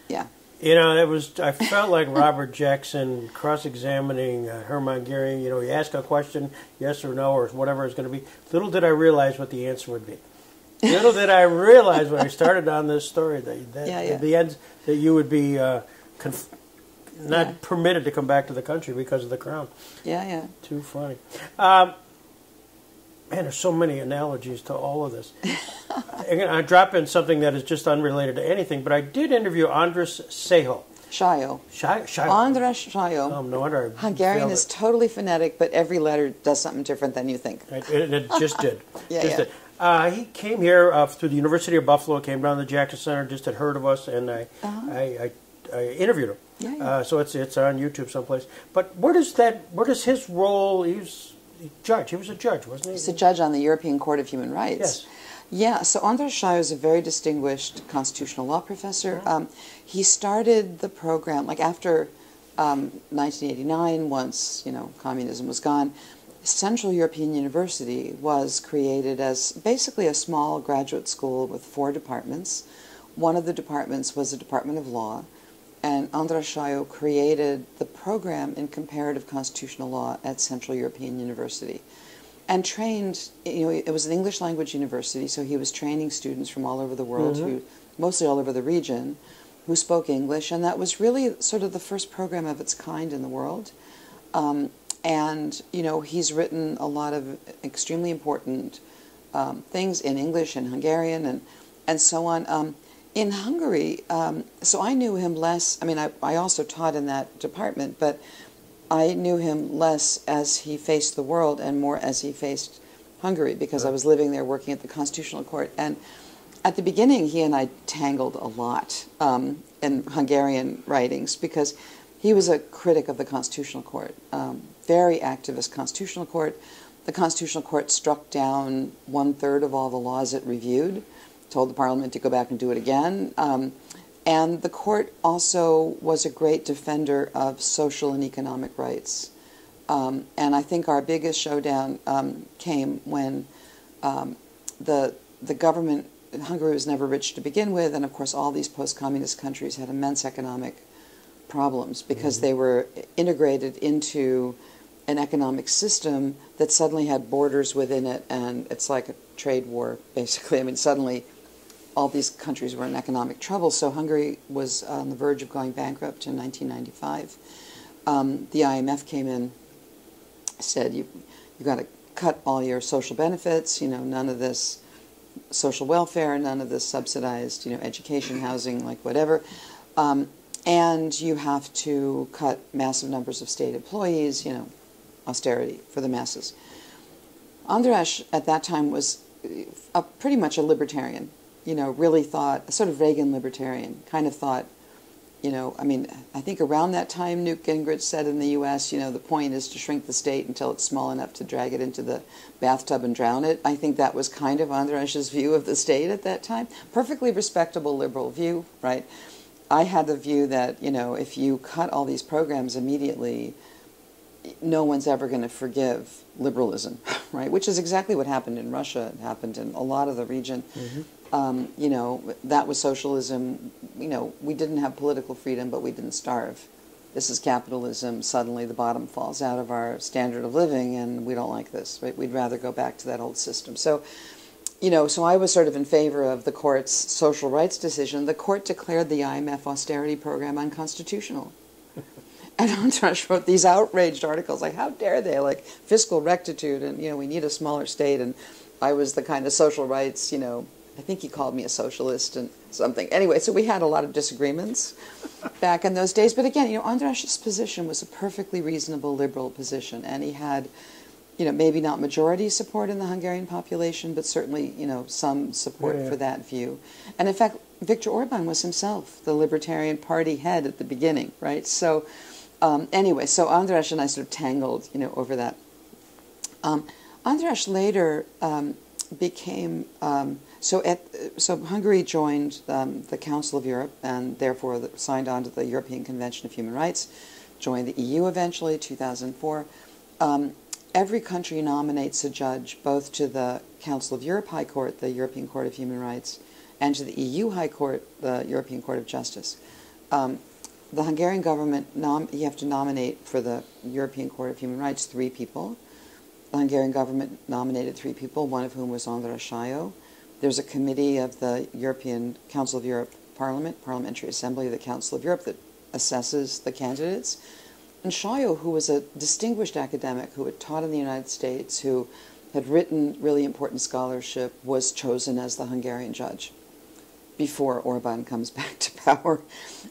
Yeah. I felt like Robert Jackson cross-examining Hermann Goering. You ask a question, yes or no, or whatever it's going to be. Little did I realize what the answer would be. Little did I realize when I started on this story that at the end that you would be not permitted to come back to the country because of the crown. Yeah. Too funny. Man, there's so many analogies to all of this. I drop in something that is just unrelated to anything, but I did interview Andras Seho. Shayo. Andras Shayo. Oh, no wonder. Hungarian is totally phonetic, but every letter does something different than you think. It just did. Did. He came here through the University of Buffalo, came down to the Jackson Center, just had heard of us, and I interviewed him. Yeah. So it's on YouTube someplace. But where does his role? He was a judge. He was a judge, wasn't he? He's a judge on the European Court of Human Rights. Yes. Yeah, so Andras Shayo is a very distinguished constitutional law professor. He started the program, like after 1989, once, communism was gone, Central European University was created as basically a small graduate school with 4 departments. One of the departments was the Department of Law, and Andras Shayo created the program in comparative constitutional law at Central European University. And trained, it was an English language university, so he was training students from all over the world, mostly all over the region, who spoke English, and that was really sort of the first program of its kind in the world. And, he's written a lot of extremely important things in English and Hungarian and so on. In Hungary, so I knew him less. I mean, I also taught in that department, but I knew him less as he faced the world and more as he faced Hungary, because I was living there working at the Constitutional Court. And at the beginning, he and I tangled a lot in Hungarian writings, because he was a critic of the Constitutional Court, very activist Constitutional Court. The Constitutional Court struck down 1/3 of all the laws it reviewed, told the Parliament to go back and do it again. And the court also was a great defender of social and economic rights. And I think our biggest showdown came when the government, Hungary was never rich to begin with, and of course all these post-communist countries had immense economic problems because they were integrated into an economic system that suddenly had borders within it, and it's like a trade war, basically. I mean, suddenly all these countries were in economic trouble, so Hungary was on the verge of going bankrupt in 1995. The IMF came in, said, you've got to cut all your social benefits, none of this social welfare, none of this subsidized, education, housing, like whatever. And you have to cut massive numbers of state employees, austerity for the masses. András at that time was pretty much a libertarian, really thought, a sort of Reagan libertarian, kind of thought, I think around that time Newt Gingrich said in the U.S., the point is to shrink the state until it's small enough to drag it into the bathtub and drown it. I think that was kind of András's view of the state at that time. Perfectly respectable liberal view, right? I had the view that, if you cut all these programs immediately, no one's ever going to forgive liberalism, right? Which is exactly what happened in Russia. It happened in a lot of the region. That was socialism. We didn't have political freedom, but we didn't starve. This is capitalism. Suddenly the bottom falls out of our standard of living, and we don't like this, right? We'd rather go back to that old system. So, so I was sort of in favor of the court's social rights decision. The court declared the IMF austerity program unconstitutional. And András wrote these outraged articles, like, how dare they, like, fiscal rectitude, and, we need a smaller state. And I was the kind of social rights, I think he called me a socialist and something. Anyway, so we had a lot of disagreements back in those days. But again, András's position was a perfectly reasonable liberal position. And he had, maybe not majority support in the Hungarian population, but certainly, some support for that view. And in fact, Viktor Orban was himself the Libertarian Party head at the beginning, right? So anyway, so András and I sort of tangled, over that. András later became, so Hungary joined the Council of Europe and therefore signed on to the European Convention of Human Rights, joined the EU eventually, 2004. Every country nominates a judge both to the Council of Europe High Court, the European Court of Human Rights, and to the EU High Court, the European Court of Justice. The Hungarian government, you have to nominate for the European Court of Human Rights 3 people. The Hungarian government nominated 3 people, one of whom was András Sajó. There's a committee of the European Council of Europe Parliamentary Assembly of the Council of Europe that assesses the candidates. And Sajó, who was a distinguished academic who had taught in the United States, who had written really important scholarship, was chosen as the Hungarian judge before Orban comes back to power.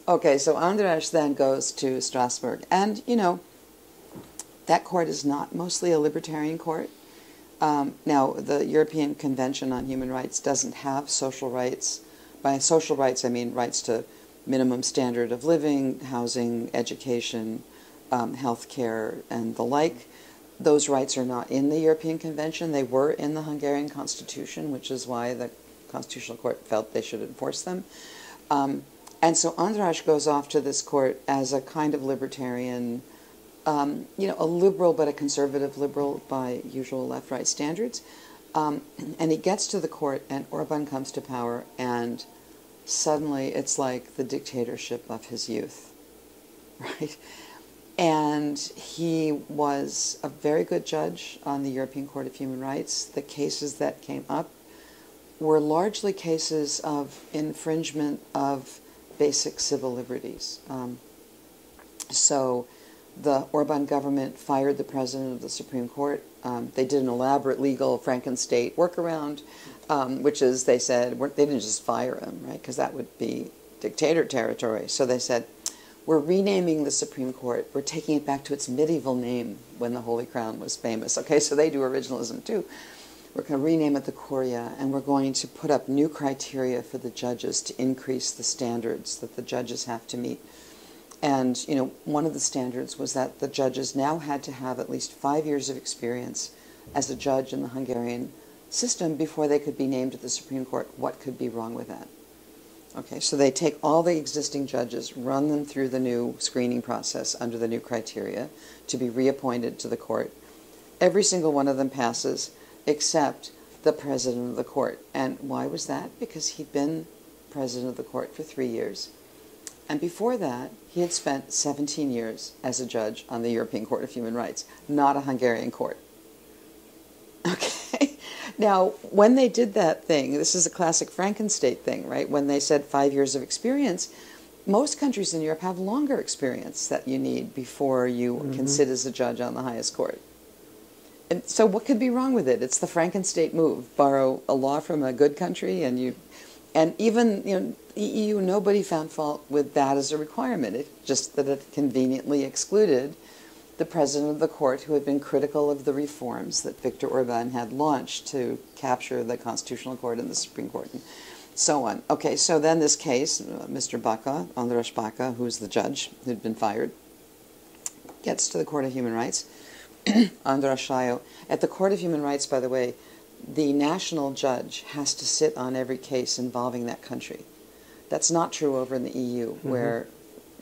Okay, so András then goes to Strasbourg. And, that court is not mostly a libertarian court. Now, the European Convention on Human Rights doesn't have social rights. By social rights, I mean rights to minimum standard of living, housing, education, health care, and the like. Those rights are not in the European Convention. They were in the Hungarian Constitution, which is why the Constitutional Court felt they should enforce them. And so András goes off to this court as a kind of libertarian, a liberal but a conservative liberal by usual left-right standards. And he gets to the court, and Orban comes to power, and suddenly it's like the dictatorship of his youth, right? And he was a very good judge on the European Court of Human Rights. The cases that came up were largely cases of infringement of basic civil liberties. So the Orban government fired the president of the Supreme Court. They did an elaborate legal Franken-state workaround, which is, they said, they didn't just fire him, right, because that would be dictator territory. So they said, we're renaming the Supreme Court. We're taking it back to its medieval name when the Holy Crown was famous. Okay, so they do originalism too. We're going to rename it the Curia, and we're going to put up new criteria for the judges to increase the standards that the judges have to meet. And, you know, one of the standards was that the judges now had to have at least 5 years of experience as a judge in the Hungarian system before they could be named at the Supreme Court. What could be wrong with that? Okay, so they take all the existing judges, run them through the new screening process under the new criteria to be reappointed to the court. Every single one of them passes except the president of the court. And why was that? Because he'd been president of the court for 3 years. And before that, he had spent 17 years as a judge on the European Court of Human Rights, not a Hungarian court. Okay. Now, when they did that thing, this is a classic Franken-state thing, right? When they said 5 years of experience, most countries in Europe have longer experience that you need before you can sit as a judge on the highest court. And so what could be wrong with it? It's the Franken-state move. Borrow a law from a good country, and even, you know, the EU, nobody found fault with that as a requirement. It just that it conveniently excluded the president of the court who had been critical of the reforms that Viktor Orban had launched to capture the Constitutional Court and the Supreme Court and so on. Okay, so then this case, Mr. Baca, András Baca, who's the judge who'd been fired, gets to the Court of Human Rights. András Sajo. At the Court of Human Rights, by the way, the national judge has to sit on every case involving that country. That's not true over in the EU, where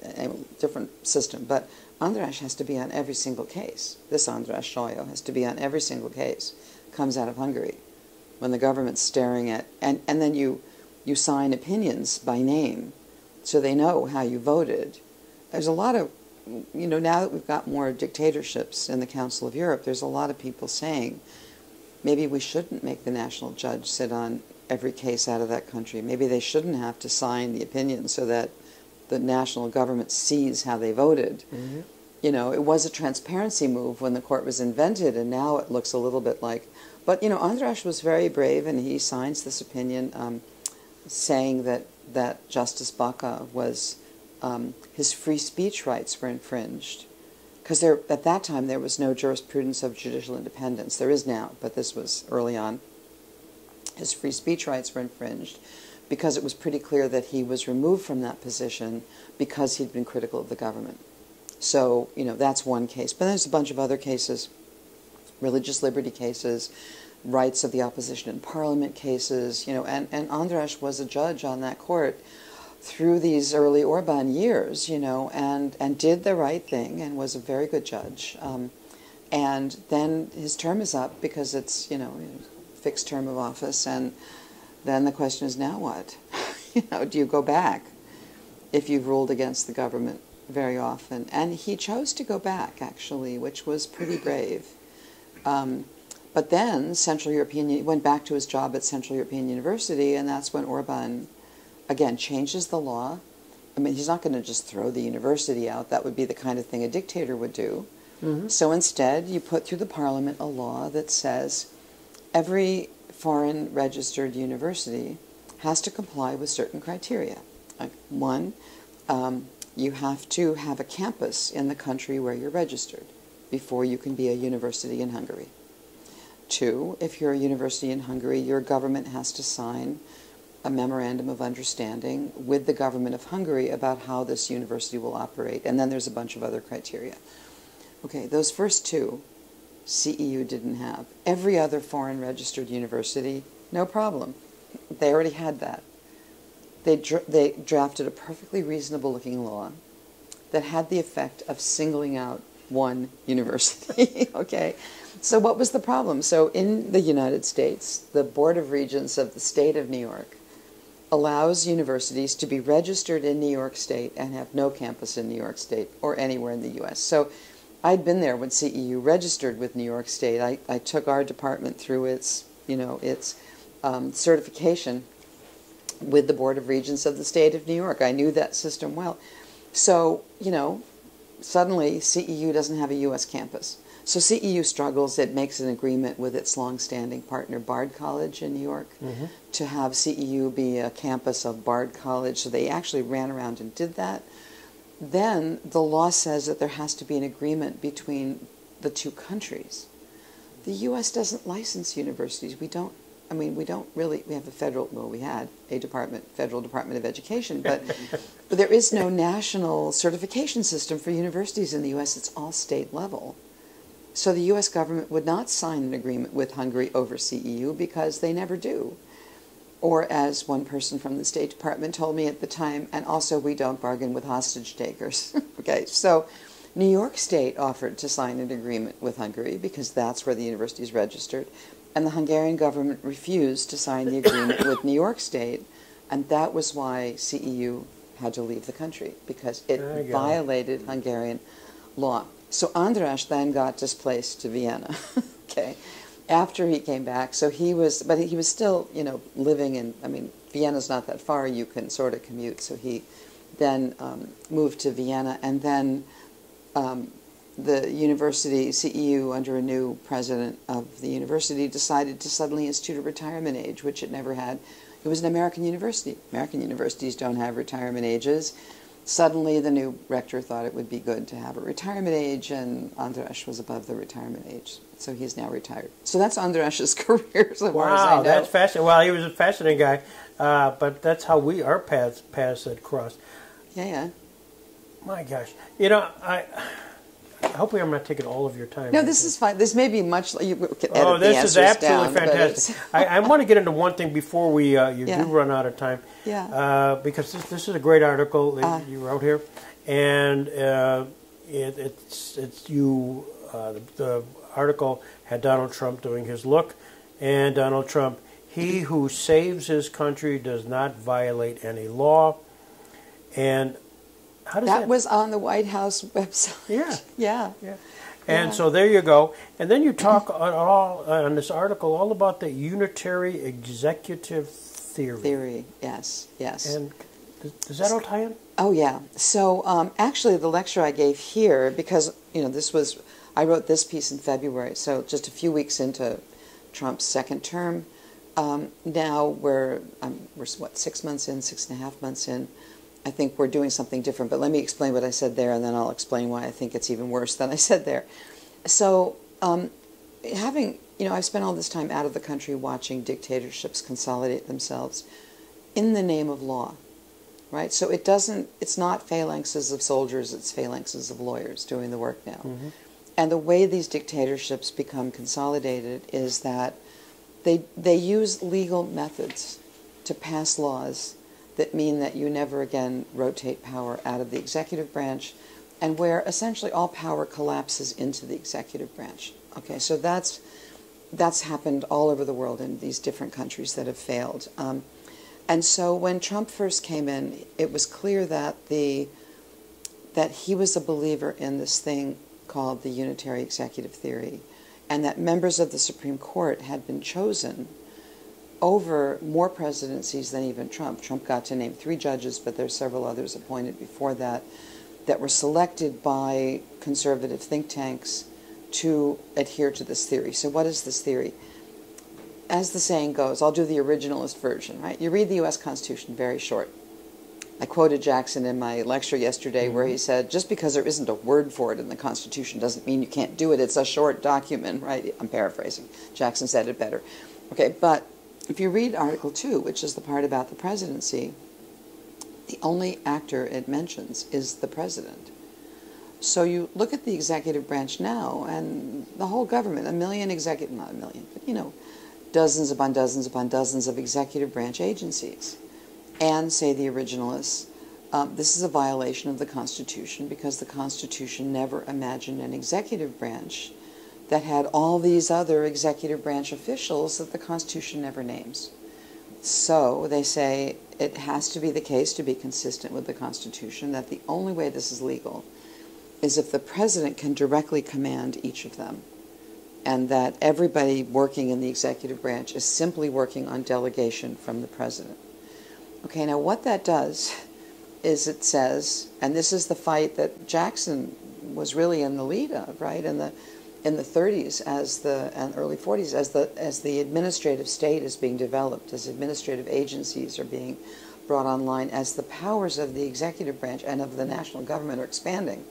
a different system. But András has to be on every single case. This András Sajo has to be on every single case. Comes out of Hungary. When the government's staring at... And then you sign opinions by name, so they know how you voted. There's a lot of... You know, now that we've got more dictatorships in the Council of Europe, there's a lot of people saying, maybe we shouldn't make the national judge sit on every case out of that country. Maybe they shouldn't have to sign the opinion so that the national government sees how they voted. You know, it was a transparency move when the court was invented, and now it looks a little bit like... But, you know, András was very brave, and he signs this opinion saying that Justice Baca was... his free speech rights were infringed. Because at that time there was no jurisprudence of judicial independence. There is now, but this was early on. His free speech rights were infringed because it was pretty clear that he was removed from that position because he'd been critical of the government. So, you know, that's one case. But there's a bunch of other cases, religious liberty cases, rights of the opposition in parliament cases, you know, and András was a judge on that court through these early Orban years, you know, and did the right thing and was a very good judge. And then his term is up because it's, you know, a fixed term of office, and then the question is, now what? You know, do you go back if you've ruled against the government very often? And he chose to go back, actually, which was pretty brave. But then he went back to his job at Central European University, and that's when Orban again changes the law. I mean, he's not going to just throw the university out. That would be the kind of thing a dictator would do. So instead, you put through the parliament a law that says every foreign registered university has to comply with certain criteria. One, you have to have a campus in the country where you're registered before you can be a university in Hungary. Two, if you're a university in Hungary, your government has to sign a memorandum of understanding with the government of Hungary about how this university will operate. And then there's a bunch of other criteria. Okay, those first two, CEU didn't have. Every other foreign registered university, no problem. They already had that. They drafted a perfectly reasonable looking law that had the effect of singling out one university. Okay, so what was the problem? So in the United States, the Board of Regents of the state of New York allows universities to be registered in New York State and have no campus in New York State or anywhere in the U.S. So I'd been there when CEU registered with New York State. I took our department through its certification with the Board of Regents of the state of New York. I knew that system well. So, you know, suddenly CEU doesn't have a U.S. campus. So CEU struggles. It makes an agreement with its long-standing partner, Bard College in New York, to have CEU be a campus of Bard College. So they actually ran around and did that. Then the law says that there has to be an agreement between the two countries. The U.S. doesn't license universities. We don't really, we have a federal Department of Education, but there is no national certification system for universities in the U.S. It's all state level. So the U.S. government would not sign an agreement with Hungary over CEU because they never do. Or as one person from the State Department told me at the time, and also we don't bargain with hostage takers. Okay, so New York State offered to sign an agreement with Hungary because that's where the university is registered, and the Hungarian government refused to sign the agreement with New York State, and that was why CEU had to leave the country, because it violated Hungarian law. So András then got displaced to Vienna, okay, after he came back. So he was still, living in, Vienna's not that far, you can sort of commute. So he then moved to Vienna, and then the university, CEU, under a new president of the university, decided to suddenly institute a retirement age, which it never had. It was an American university. American universities don't have retirement ages. Suddenly, the new rector thought it would be good to have a retirement age, and András was above the retirement age, so he's now retired. So that's András's career, so far as I know. Wow, that's fascinating. Well, he was a fascinating guy, but that's how our paths had crossed. Yeah. My gosh, hopefully I'm not taking all of your time. No, this is fine. This may be much. You can edit oh, this is absolutely down, fantastic. I want to get into one thing before we do run out of time. Yeah. Because this is a great article that you wrote here, and the article had Donald Trump doing his look, and Donald Trump, he who saves his country does not violate any law, and. That was on the White House website. Yeah. And so there you go. And then you talk on this article all about the unitary executive theory. Yes. And does that all tie in? Oh, yeah. So actually the lecture I gave here, because, I wrote this piece in February, so just a few weeks into Trump's second term. Now we're 6 months in, 6.5 months in. I think we're doing something different, but let me explain what I said there, and then I'll explain why I think it's even worse than I said there. So, I've spent all this time out of the country watching dictatorships consolidate themselves in the name of law, right? So it's not phalanxes of soldiers, it's phalanxes of lawyers doing the work now. And the way these dictatorships become consolidated is that they use legal methods to pass laws that mean that you never again rotate power out of the executive branch, and where essentially all power collapses into the executive branch. Okay, so that's happened all over the world in these different countries that have failed. And so when Trump first came in, it was clear that that he was a believer in this thing called the unitary executive theory, and that members of the Supreme Court had been chosen over more presidencies than even Trump. Trump got to name 3 judges, but there's several others appointed before that were selected by conservative think tanks to adhere to this theory. So what is this theory? As the saying goes, I'll do the originalist version, right? You read the U.S. Constitution, very short. I quoted Jackson in my lecture yesterday where he said, just because there isn't a word for it in the Constitution doesn't mean you can't do it. It's a short document, right? I'm paraphrasing. Jackson said it better. Okay, but if you read Article 2, which is the part about the presidency, the only actor it mentions is the president. So you look at the executive branch now, and the whole government, not a million, but dozens upon dozens upon dozens of executive branch agencies. And, say the originalists, this is a violation of the Constitution because the Constitution never imagined an executive branch that had all these other executive branch officials that the Constitution never names. So they say it has to be the case, to be consistent with the Constitution, that the only way this is legal is if the president can directly command each of them, and that everybody working in the executive branch is simply working on delegation from the president. Okay, now what that does is it says, and this is the fight that Jackson was really in the lead of, right, in the 30s and early 40s, as the administrative state is being developed, as administrative agencies are being brought online, as the powers of the executive branch and of the national government are expanding.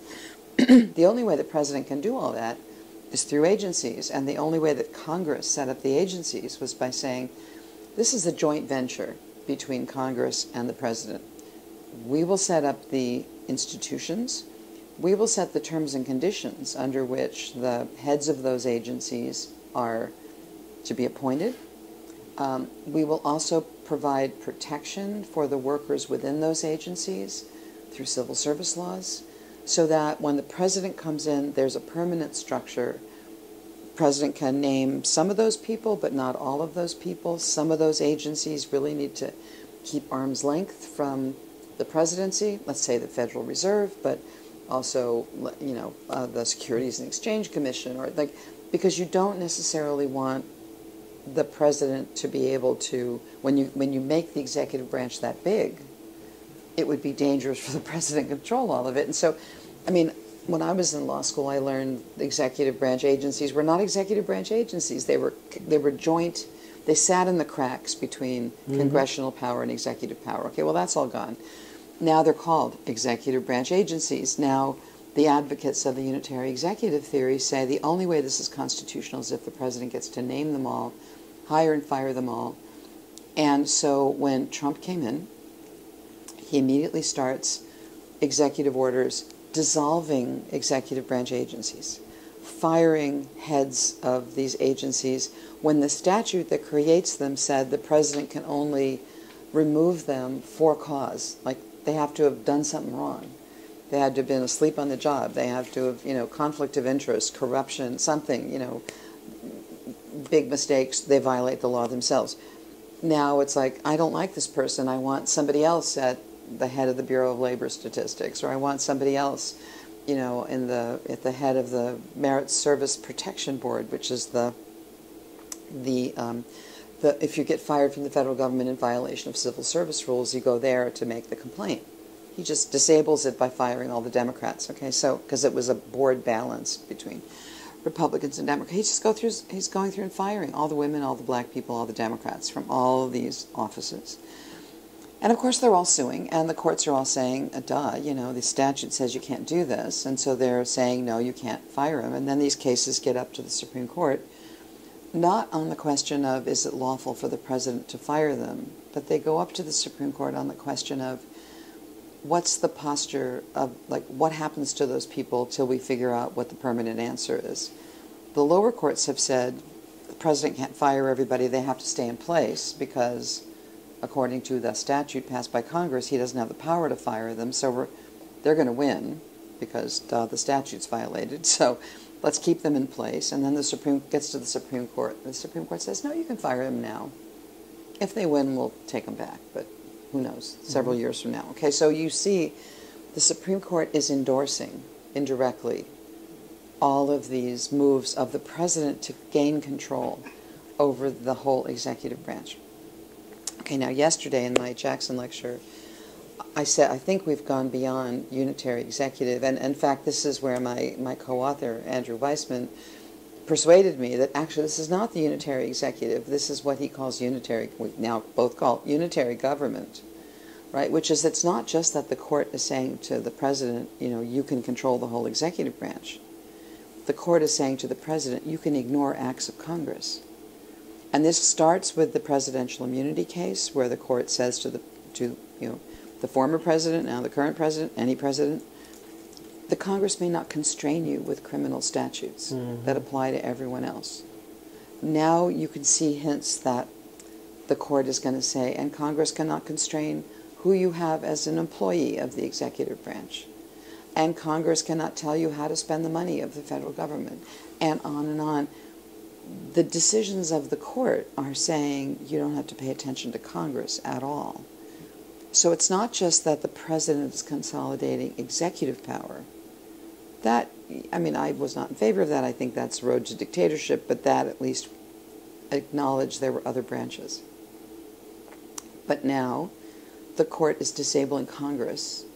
The only way the president can do all that is through agencies, and the only way that Congress set up the agencies was by saying, this is a joint venture between Congress and the president. We will set up the institutions. We will set the terms and conditions under which the heads of those agencies are to be appointed. We will also provide protection for the workers within those agencies through civil service laws, so that when the president comes in, there's a permanent structure. The president can name some of those people, but not all of those people. Some of those agencies really need to keep arm's length from the presidency, let's say the Federal Reserve, but also, the Securities and Exchange Commission, or because you don't necessarily want the president to be able to, when you make the executive branch that big, it would be dangerous for the president to control all of it. And so, when I was in law school, I learned the executive branch agencies were not executive branch agencies. They were joint. They sat in the cracks between congressional power and executive power. Okay, well, that's all gone. Now they're called executive branch agencies. Now the advocates of the unitary executive theory say the only way this is constitutional is if the president gets to name them all, hire and fire them all. And so when Trump came in, he immediately starts executive orders dissolving executive branch agencies, firing heads of these agencies when the statute that creates them said the president can only remove them for cause. Like, they have to have done something wrong. They had to have been asleep on the job. They have to have, conflict of interest, corruption, something, big mistakes. They violate the law themselves. Now it's like, I don't like this person. I want somebody else at the head of the Bureau of Labor Statistics, or I want somebody else, at the head of the Merit Service Protection Board, which is if you get fired from the federal government in violation of civil service rules, you go there to make the complaint. He just disables it by firing all the Democrats. Okay, so because it was a board balance between Republicans and Democrats, he's going through and firing all the women, all the black people, all the Democrats from all of these offices. And of course they're all suing, and the courts are all saying, the statute says you can't do this, and so they're saying, no, you can't fire him. And then these cases get up to the Supreme Court, not on the question of is it lawful for the president to fire them, but they go up to the Supreme Court on the question of what's the posture of, what happens to those people till we figure out what the permanent answer is. The lower courts have said the president can't fire everybody, they have to stay in place because according to the statute passed by Congress, he doesn't have the power to fire them, so they're going to win because the statute's violated. So let's keep them in place. And then gets to the Supreme Court. The Supreme Court says, no, you can fire him now. If they win, we'll take him back, but who knows, several years from now. Okay, so you see the Supreme Court is endorsing indirectly all of these moves of the president to gain control over the whole executive branch. Okay, now yesterday in my Jackson lecture, I said, I think we've gone beyond unitary executive, and in fact, this is where my co-author, Andrew Weissman, persuaded me that actually this is not the unitary executive, this is what he calls unitary, we now both call it unitary government, right, which is it's not just that the court is saying to the president, you can control the whole executive branch. The court is saying to the president, you can ignore acts of Congress. And this starts with the presidential immunity case, where the court says to the former president, now the current president, any president, the Congress may not constrain you with criminal statutes that apply to everyone else. Now you can see hints that the court is going to say, and Congress cannot constrain who you have as an employee of the executive branch. And Congress cannot tell you how to spend the money of the federal government, and on and on. The decisions of the court are saying you don't have to pay attention to Congress at all. So it's not just that the president is consolidating executive power. That, I was not in favor of that. I think that's the road to dictatorship, but that at least acknowledged there were other branches. But now the court is disabling Congress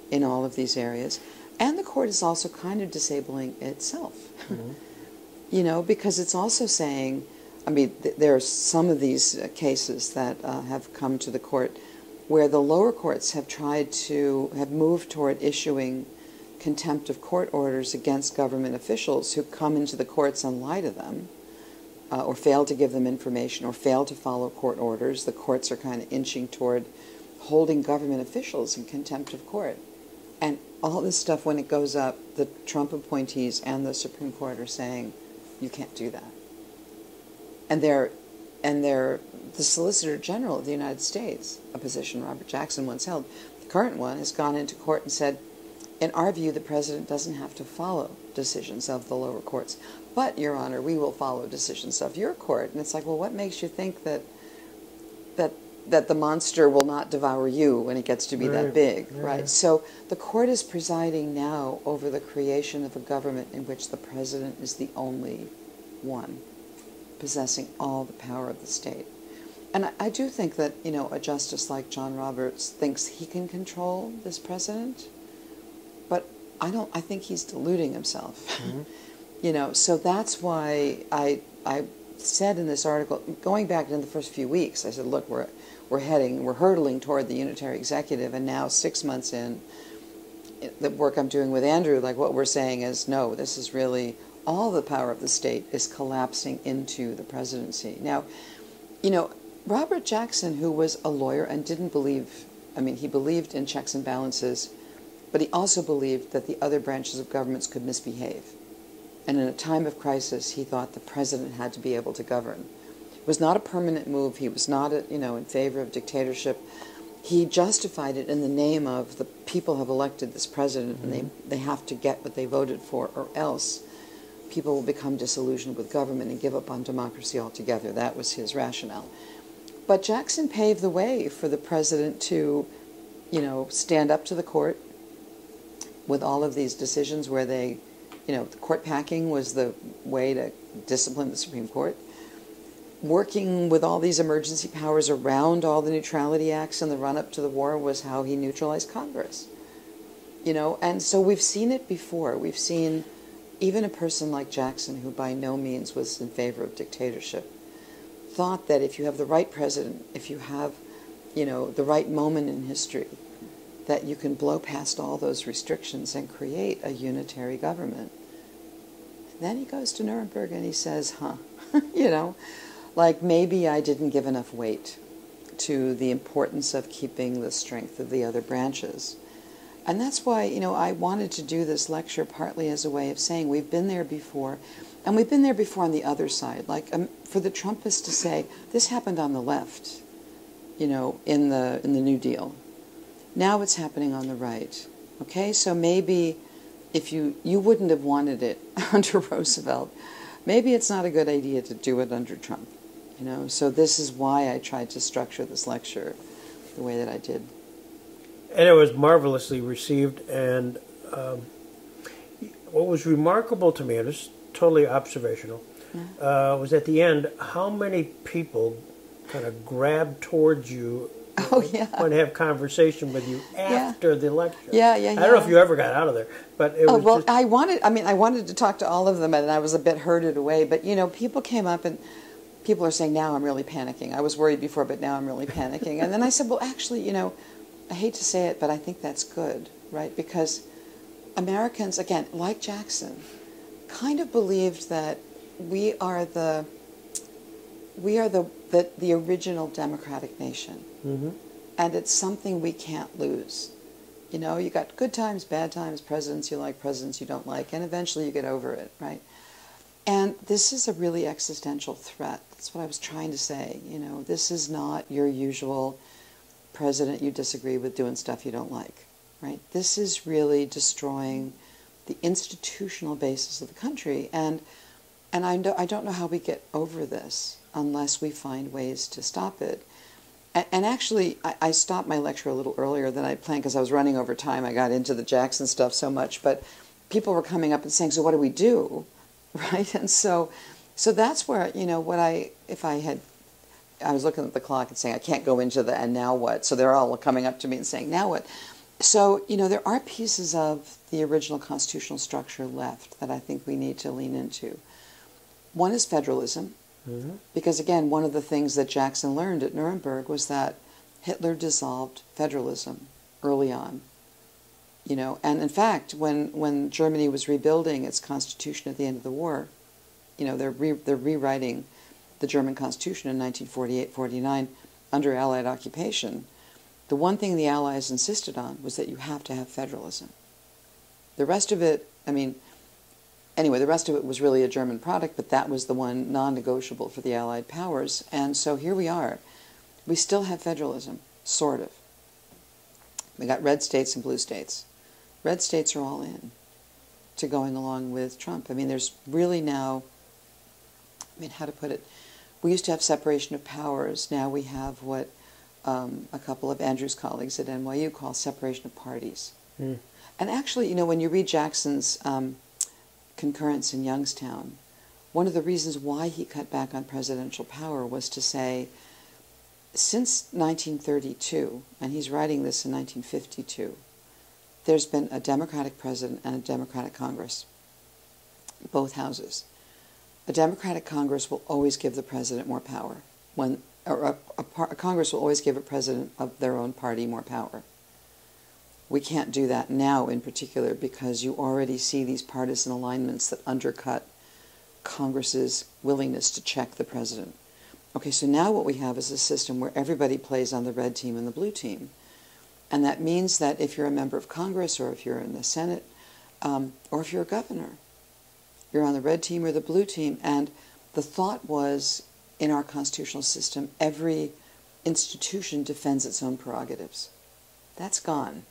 in all of these areas. And the court is also kind of disabling itself, Mm-hmm. you know, because it's also saying, I mean, there are some of these cases that have come to the court where the lower courts have have moved toward issuing contempt of court orders against government officials who come into the courts and lie to them, or fail to give them information, or fail to follow court orders. The courts are kind of inching toward holding government officials in contempt of court. And all this stuff, when it goes up, the Trump appointees and the Supreme Court are saying, you can't do that. And the Solicitor General of the United States, a position Robert Jackson once held, the current one, has gone into court and said, in our view, the president doesn't have to follow decisions of the lower courts. But, Your Honor, we will follow decisions of your court. And it's like, well, what makes you think that the monster will not devour you when it gets to be that big, right? So the court is presiding now over the creation of a government in which the president is the only one possessing all the power of the state. And I do think that, you know, a justice like John Roberts thinks he can control this president, but I think he's deluding himself. Mm-hmm. You know, so that's why I said in this article, going back in the first few weeks, I said, look, we're hurtling toward the unitary executive, and now 6 months in, the work I'm doing with Andrew, like what we're saying is, no, this is really, all the power of the state is collapsing into the presidency. Now, you know, Robert Jackson, who was a lawyer and didn't believe, I mean, he believed in checks and balances, but he also believed that the other branches of governments could misbehave. And in a time of crisis, he thought the president had to be able to govern. It was not a permanent move. He was not, in favor of dictatorship. He justified it in the name of the people have elected this president, mm-hmm. and they have to get what they voted for, or else people will become disillusioned with government and give up on democracy altogether. That was his rationale. But Jackson paved the way for the president to, stand up to the court with all of these decisions where they, the court packing was the way to discipline the Supreme Court. Working with all these emergency powers around all the neutrality acts in the run-up to the war was how he neutralized Congress. And so we've seen it before. We've seen even a person like Jackson, who by no means was in favor of dictatorship, thought that if you have the right president, if you have, the right moment in history, that you can blow past all those restrictions and create a unitary government. And then he goes to Nuremberg and he says, like maybe I didn't give enough weight to the importance of keeping the strength of the other branches. And that's why, I wanted to do this lecture partly as a way of saying we've been there before, and we've been there before on the other side. Like for the Trumpists to say, this happened on the left, in the New Deal. Now it's happening on the right. Okay, so maybe if you wouldn't have wanted it under Roosevelt, maybe it's not a good idea to do it under Trump. So this is why I tried to structure this lecture the way that I did. And it was marvelously received, and what was remarkable to me, and it's totally observational, was at the end how many people kind of grabbed towards you want to have conversation with you after the lecture. I don't know if you ever got out of there, but it was just... I wanted to talk to all of them, and I was a bit herded away, but, people came up and people are saying, now I'm really panicking. I was worried before, but now I'm really panicking. And then I said, well, actually, I hate to say it, but I think that's good, right? Because Americans, again, like Jackson, kind of believed that we are the original democratic nation. Mm-hmm. And it's something we can't lose. You got good times, bad times, presidents you like, presidents you don't like, and eventually you get over it, right? And this is a really existential threat. That's what I was trying to say. This is not your usual president you disagree with doing stuff you don't like, right? This is really destroying the institutional basis of the country, and I don't know how we get over this unless we find ways to stop it. And actually, I stopped my lecture a little earlier than I planned because I was running over time. I got into the Jackson stuff so much, but people were coming up and saying, so what do we do, right? And so that's where, I was looking at the clock and saying, I can't go into the and now what, so they're all coming up to me and saying, now what? So, there are pieces of the original constitutional structure left that I think we need to lean into. One is federalism, because again, one of the things that Jackson learned at Nuremberg was that Hitler dissolved federalism early on. And in fact, when Germany was rebuilding its constitution at the end of the war, they're rewriting the German constitution in 1948-49 under Allied occupation. The one thing the Allies insisted on was that you have to have federalism. The rest of it, the rest of it was really a German product, but that was the one non-negotiable for the Allied powers. And so here we are. We still have federalism, sort of. We got red states and blue states. Red states are all in to going along with Trump. There's really now, how to put it, we used to have separation of powers. Now we have what a couple of Andrew's colleagues at NYU call separation of parties. And actually, when you read Jackson's concurrence in Youngstown, one of the reasons why he cut back on presidential power was to say, since 1932, and he's writing this in 1952, there's been a Democratic president and a Democratic Congress, both houses. A Democratic Congress will always give the president more power. A Congress will always give a president of their own party more power. We can't do that now in particular because you already see these partisan alignments that undercut Congress's willingness to check the president. Okay, so now what we have is a system where everybody plays on the red team and the blue team. And that means that if you're a member of Congress or if you're in the Senate or if you're a governor, you're on the red team or the blue team. And the thought was, in our constitutional system, every institution defends its own prerogatives. That's gone,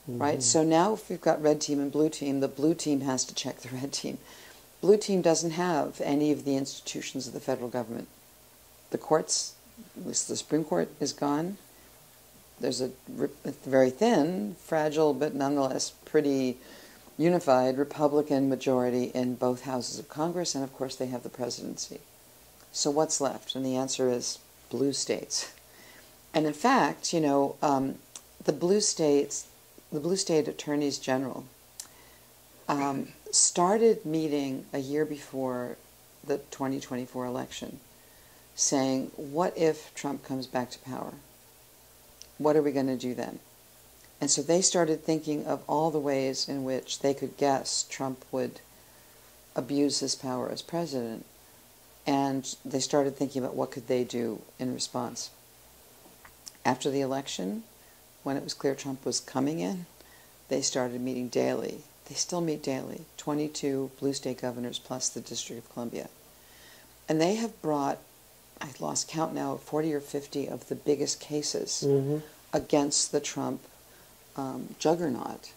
right? So now if we've got red team and blue team, the blue team has to check the red team. Blue team doesn't have any of the institutions of the federal government. The courts, at least the Supreme Court, is gone. There's a very thin, fragile, but nonetheless pretty unified Republican majority in both houses of Congress, and of course they have the presidency. So what's left? And the answer is blue states. And in fact, the blue state attorneys general started meeting a year before the 2024 election, saying, what if Trump comes back to power? What are we going to do then? And so they started thinking of all the ways in which they could guess Trump would abuse his power as president. And they started thinking about what could they do in response. After the election, when it was clear Trump was coming in, they started meeting daily. They still meet daily, 22 blue state governors plus the District of Columbia. And they have brought, I lost count now, 40 or 50 of the biggest cases against the Trump juggernaut,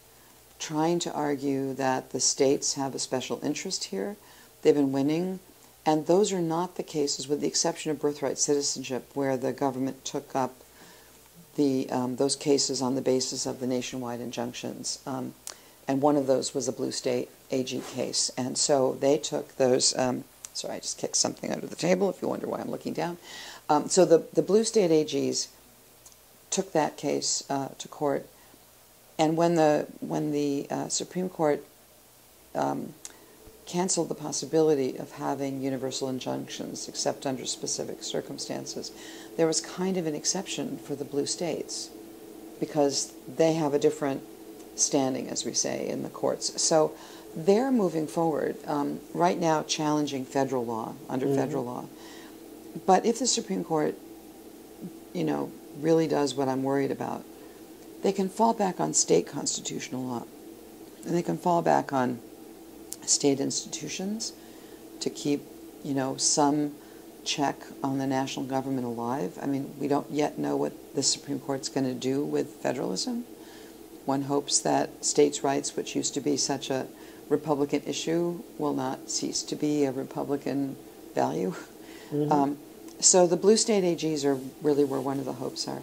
trying to argue that the states have a special interest here. They've been winning. And those are not the cases, with the exception of birthright citizenship, where the government took up those cases on the basis of the nationwide injunctions. And one of those was a blue state AG case. And so they took those, sorry, I just kicked something under the table, if you wonder why I'm looking down. So the blue state AGs took that case to court. And when the Supreme Court canceled the possibility of having universal injunctions except under specific circumstances, there was kind of an exception for the blue states because they have a different standing, as we say, in the courts. So they're moving forward right now, challenging federal law, under federal law. But if the Supreme Court, really does what I'm worried about, they can fall back on state constitutional law, and they can fall back on state institutions to keep, some check on the national government alive. We don't yet know what the Supreme Court's going to do with federalism. One hopes that states' rights, which used to be such a Republican issue, will not cease to be a Republican value. So the blue state AGs are really where one of the hopes are.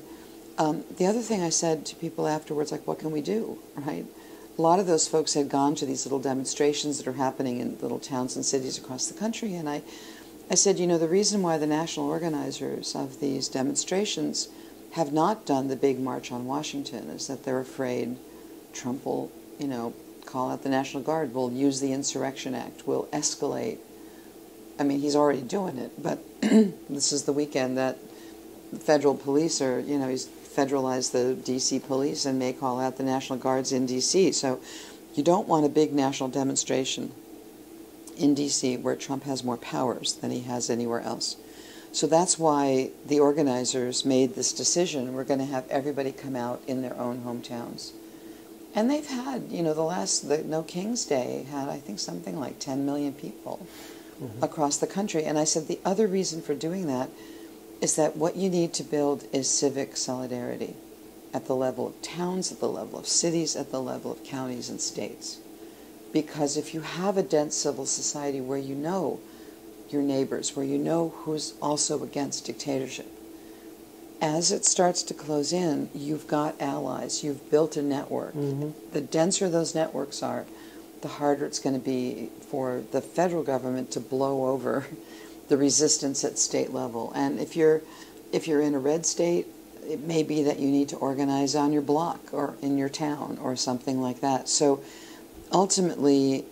The other thing I said to people afterwards, what can we do, right? A lot of those folks had gone to these little demonstrations that are happening in little towns and cities across the country, and I said, the reason why the national organizers of these demonstrations have not done the big march on Washington is that they're afraid Trump will, call out the National Guard, will use the Insurrection Act, will escalate. I mean, he's already doing it, but this is the weekend that federal police are, he's federalized the D.C. police and may call out the National Guards in D.C. So you don't want a big national demonstration in D.C. where Trump has more powers than he has anywhere else. So that's why the organizers made this decision. We're going to have everybody come out in their own hometowns. And they've had, the No King's Day had, I think, something like 10 million people across the country. And I said the other reason for doing that is that what you need to build is civic solidarity at the level of towns, at the level of cities, at the level of counties and states. Because if you have a dense civil society where you know your neighbors, where you know who's also against dictatorship, as it starts to close in, you've got allies, you've built a network. The denser those networks are, the harder it's going to be for the federal government to blow over the resistance at state level. And if you're in a red state, it may be that you need to organize on your block or in your town or something like that. So ultimately,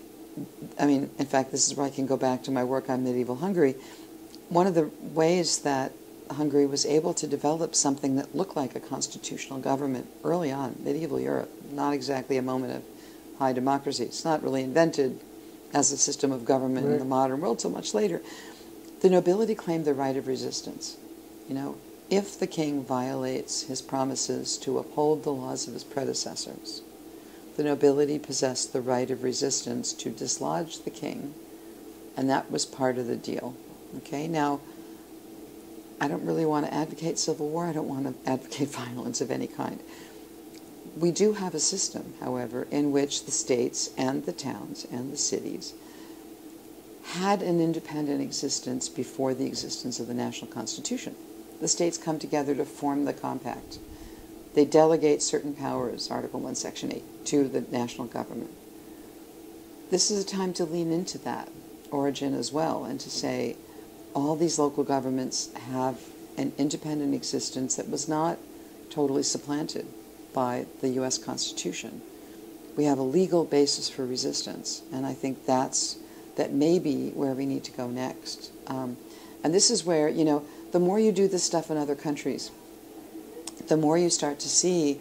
I mean, in fact, this is where I can go back to my work on medieval Hungary. One of the ways that Hungary was able to develop something that looked like a constitutional government early on, medieval Europe, not exactly a moment of high democracy. It's not really invented as a system of government in the modern world so much later. The nobility claimed the right of resistance. If the king violates his promises to uphold the laws of his predecessors, the nobility possessed the right of resistance to dislodge the king, and that was part of the deal. Okay, now, I don't really want to advocate civil war. I don't want to advocate violence of any kind. We do have a system, however, in which the states and the towns and the cities had an independent existence before the existence of the national constitution. The states come together to form the compact. They delegate certain powers, Article 1, Section 8, to the national government. This is a time to lean into that origin as well and to say all these local governments have an independent existence that was not totally supplanted by the U.S. Constitution. We have a legal basis for resistance, and I think that may be where we need to go next. And this is where, the more you do this stuff in other countries, the more you start to see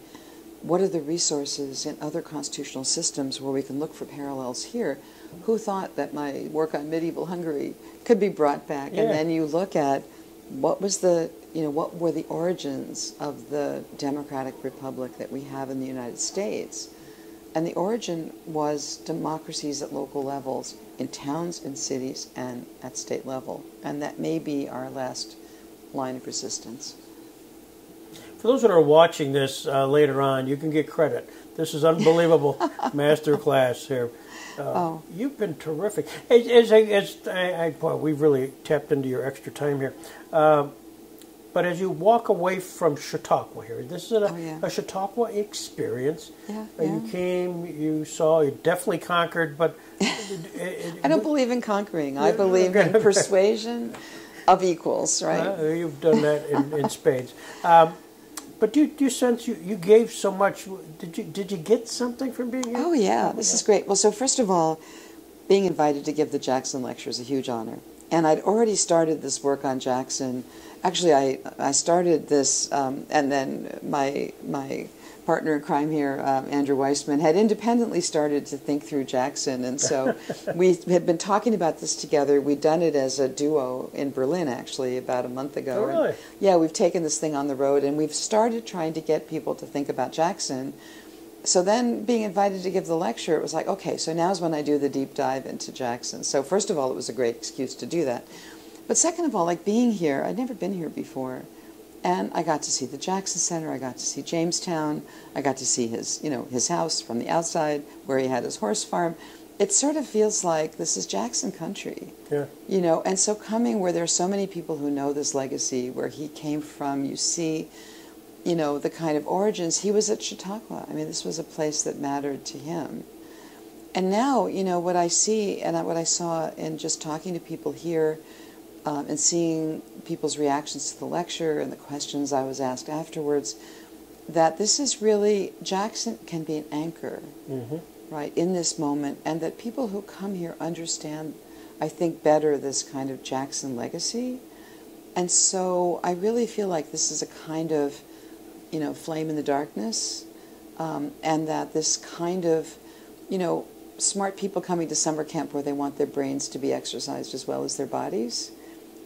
what are the resources in other constitutional systems where we can look for parallels here. Who thought that my work on medieval Hungary could be brought back? And then you look at what were the origins of the democratic republic that we have in the United States. And the origin was democracies at local levels, in towns, in cities, and at state level. And that may be our last line of resistance. For those that are watching this later on, you can get credit. This is unbelievable master class here. You've been terrific. We've really tapped into your extra time here. But as you walk away from Chautauqua here, this is a Chautauqua experience. You came, you saw, you definitely conquered, but... I don't believe in conquering. I believe in persuasion of equals, right? You've done that in spades. But do you sense you gave so much? Did you get something from being here? Oh, yeah. This is great. Well, so first of all, being invited to give the Jackson lecture is a huge honor. And I'd already started this work on Jackson. Actually, I started this, and then my partner in crime here, Andrew Weissman, had independently started to think through Jackson. And so we had been talking about this together. We'd done it as a duo in Berlin, actually, about a month ago. Oh, really? And, yeah, we've taken this thing on the road, and we've started trying to get people to think about Jackson. So then being invited to give the lecture, it was like, okay, so now's when I do the deep dive into Jackson. So first of all, it was a great excuse to do that. But second of all, like being here, I'd never been here before. And I got to see the Jackson Center, I got to see Jamestown, I got to see his house from the outside where he had his horse farm. It sort of feels like this is Jackson country. Yeah. And so coming where there are so many people who know this legacy, where he came from, you see, the kind of origins. He was at Chautauqua. I mean, this was a place that mattered to him. And now, what I see and what I saw in just talking to people here, and seeing people's reactions to the lecture and the questions I was asked afterwards, that this is really, Jackson can be an anchor, right, in this moment, and that people who come here understand, I think, better this kind of Jackson legacy. And so I really feel like this is a kind of, flame in the darkness, and that this kind of, smart people coming to summer camp where they want their brains to be exercised as well as their bodies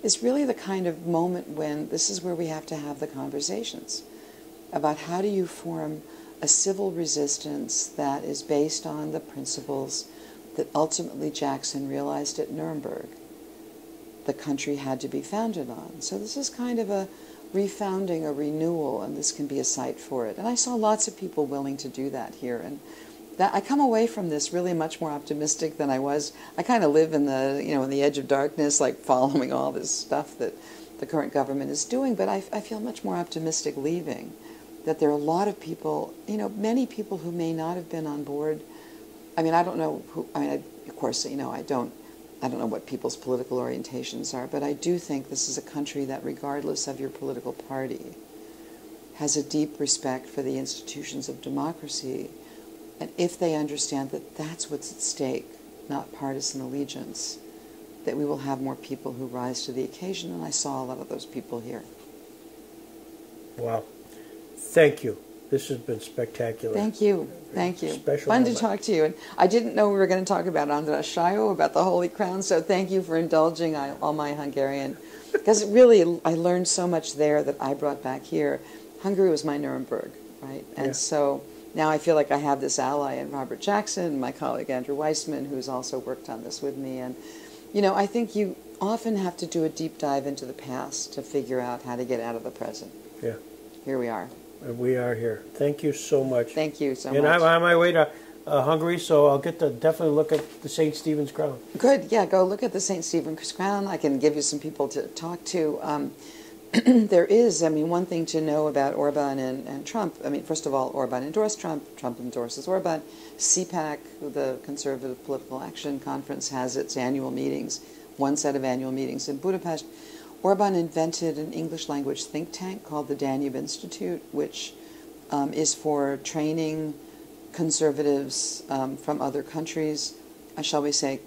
is really the kind of moment when this is where we have to have the conversations about how do you form a civil resistance that is based on the principles that ultimately Jackson realized at Nuremberg the country had to be founded on. So this is kind of a refounding, a renewal, and this can be a site for it. And I saw lots of people willing to do that here, and that I come away from this really much more optimistic than I was. I kind of live in the, in the edge of darkness, like following all this stuff that the current government is doing, but I feel much more optimistic leaving, that there are a lot of people, many people who may not have been on board. I mean, I don't know who, of course, I don't know what people's political orientations are, but I do think this is a country that, regardless of your political party, has a deep respect for the institutions of democracy. And if they understand that that's what's at stake, not partisan allegiance, that we will have more people who rise to the occasion, and I saw a lot of those people here. Wow. Thank you. This has been spectacular. Thank you. Thank you. Special Fun moment. to talk to you. And I didn't know we were going to talk about András Sajó, about the Holy Crown, so thank you for indulging all my Hungarian. Because really, I learned so much there that I brought back here. Hungary was my Nuremberg, right? And so now I feel like I have this ally in Robert Jackson, my colleague Andrew Weissman, who's also worked on this with me. And, I think you often have to do a deep dive into the past to figure out how to get out of the present. Yeah. Here we are. And we are here. Thank you so much. Thank you so much. And I'm on my way to Hungary, so I'll get to definitely look at the St. Stephen's Crown. Good. Yeah, go look at the St. Stephen's Crown. I can give you some people to talk to. There is, one thing to know about Orban and Trump. First of all, Orban endorsed Trump. Trump endorses Orban. CPAC, the Conservative Political Action Conference, has its annual meetings, one set of annual meetings in Budapest. Orban invented an English language think tank called the Danube Institute, which is for training conservatives from other countries, shall we say,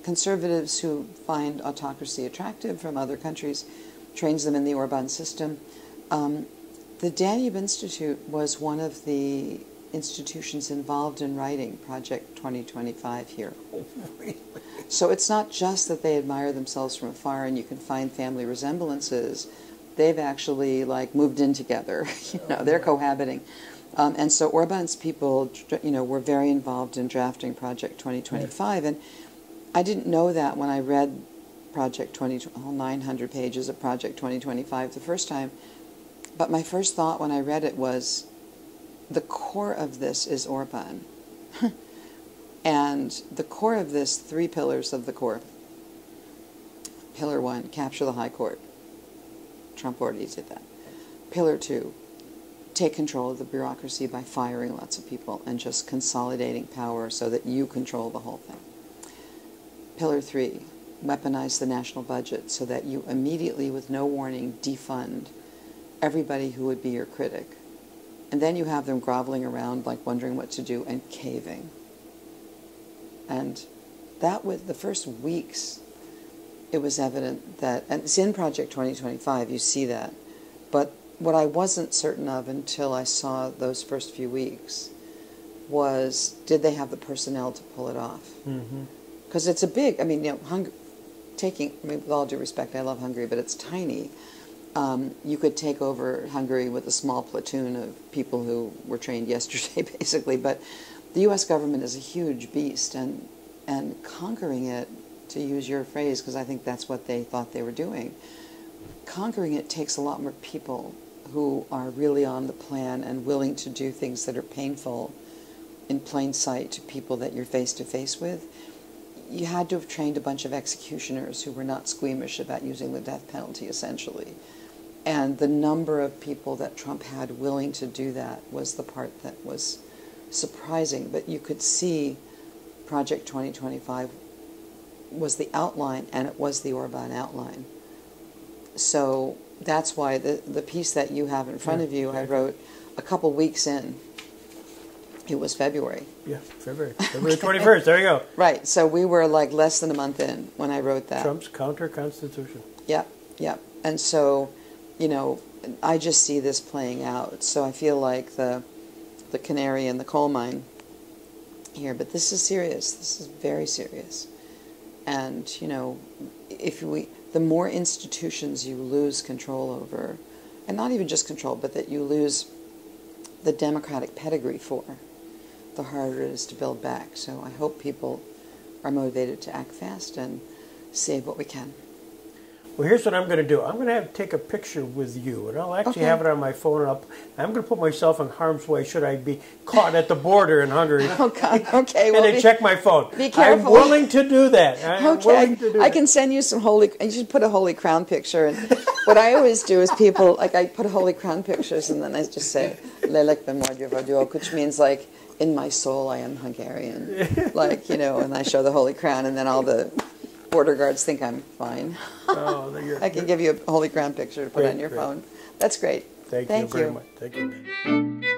conservatives who find autocracy attractive from other countries, trains them in the Orban system. The Danube Institute was one of the institutions involved in writing Project 2025 here. Really? So it's not just that they admire themselves from afar and you can find family resemblances. They've actually moved in together. They're cohabiting. And so Orban's people, were very involved in drafting Project 2025. And I didn't know that when I read Project 900 pages of Project 2025 the first time. But my first thought when I read it was, the core of this is Orban. And the core of this, 3 pillars of the core. Pillar 1, capture the high court. Trump already did that. Pillar 2, take control of the bureaucracy by firing lots of people and just consolidating power so that you control the whole thing. Pillar 3, weaponize the national budget so that you immediately, with no warning, defund everybody who would be your critic. And then you have them groveling around, wondering what to do and caving. And that was the first weeks, it was evident that, and it's in Project 2025, you see that. But what I wasn't certain of until I saw those first few weeks was, did they have the personnel to pull it off? Because it's a big, with all due respect, I love Hungary, but it's tiny. You could take over Hungary with a small platoon of people who were trained yesterday, basically. But the U.S. government is a huge beast, and conquering it, to use your phrase, because I think that's what they thought they were doing, conquering it takes a lot more people who are really on the plan and willing to do things that are painful in plain sight to people that you're face to face with. You had to have trained a bunch of executioners who were not squeamish about using the death penalty, essentially. And the number of people that Trump had willing to do that was the part that was surprising. But you could see Project 2025 was the outline, and it was the Orban outline So that's why the piece that you have in front of you, I wrote a couple weeks in. It was February. Yeah, February 21st. There you go. Right. So we were like less than a month in when I wrote that. Trump's counter-constitution. Yep, yep. And so, you know, I just see this playing out. So I feel like the canary in the coal mine here. But this is serious. This is very serious. And, you know, the more institutions you lose control over, and not even just control, but that you lose the democratic pedigree for, the harder it is to build back. So I hope people are motivated to act fast and save what we can. Well, here's what I'm going to do. I'm going to take a picture with you, and I'll actually have it on my phone. And I'm going to put myself in harm's way should I be caught at the border in Hungary. Oh, God. Okay. And then check my phone. Be careful. I'm willing to do that. I'm willing to do I can send you some you should put a Holy Crown picture. And what I always do is people, like I put Holy Crown pictures, and then I just say, Lelek Bemordio Vodio, which means like, in my soul I am Hungarian. Like, you know, and I show the Holy Crown, and then all the border guards think I'm fine. Oh, I can give you a Holy Crown picture to put on your phone. That's great. Thank you very much. Thank you.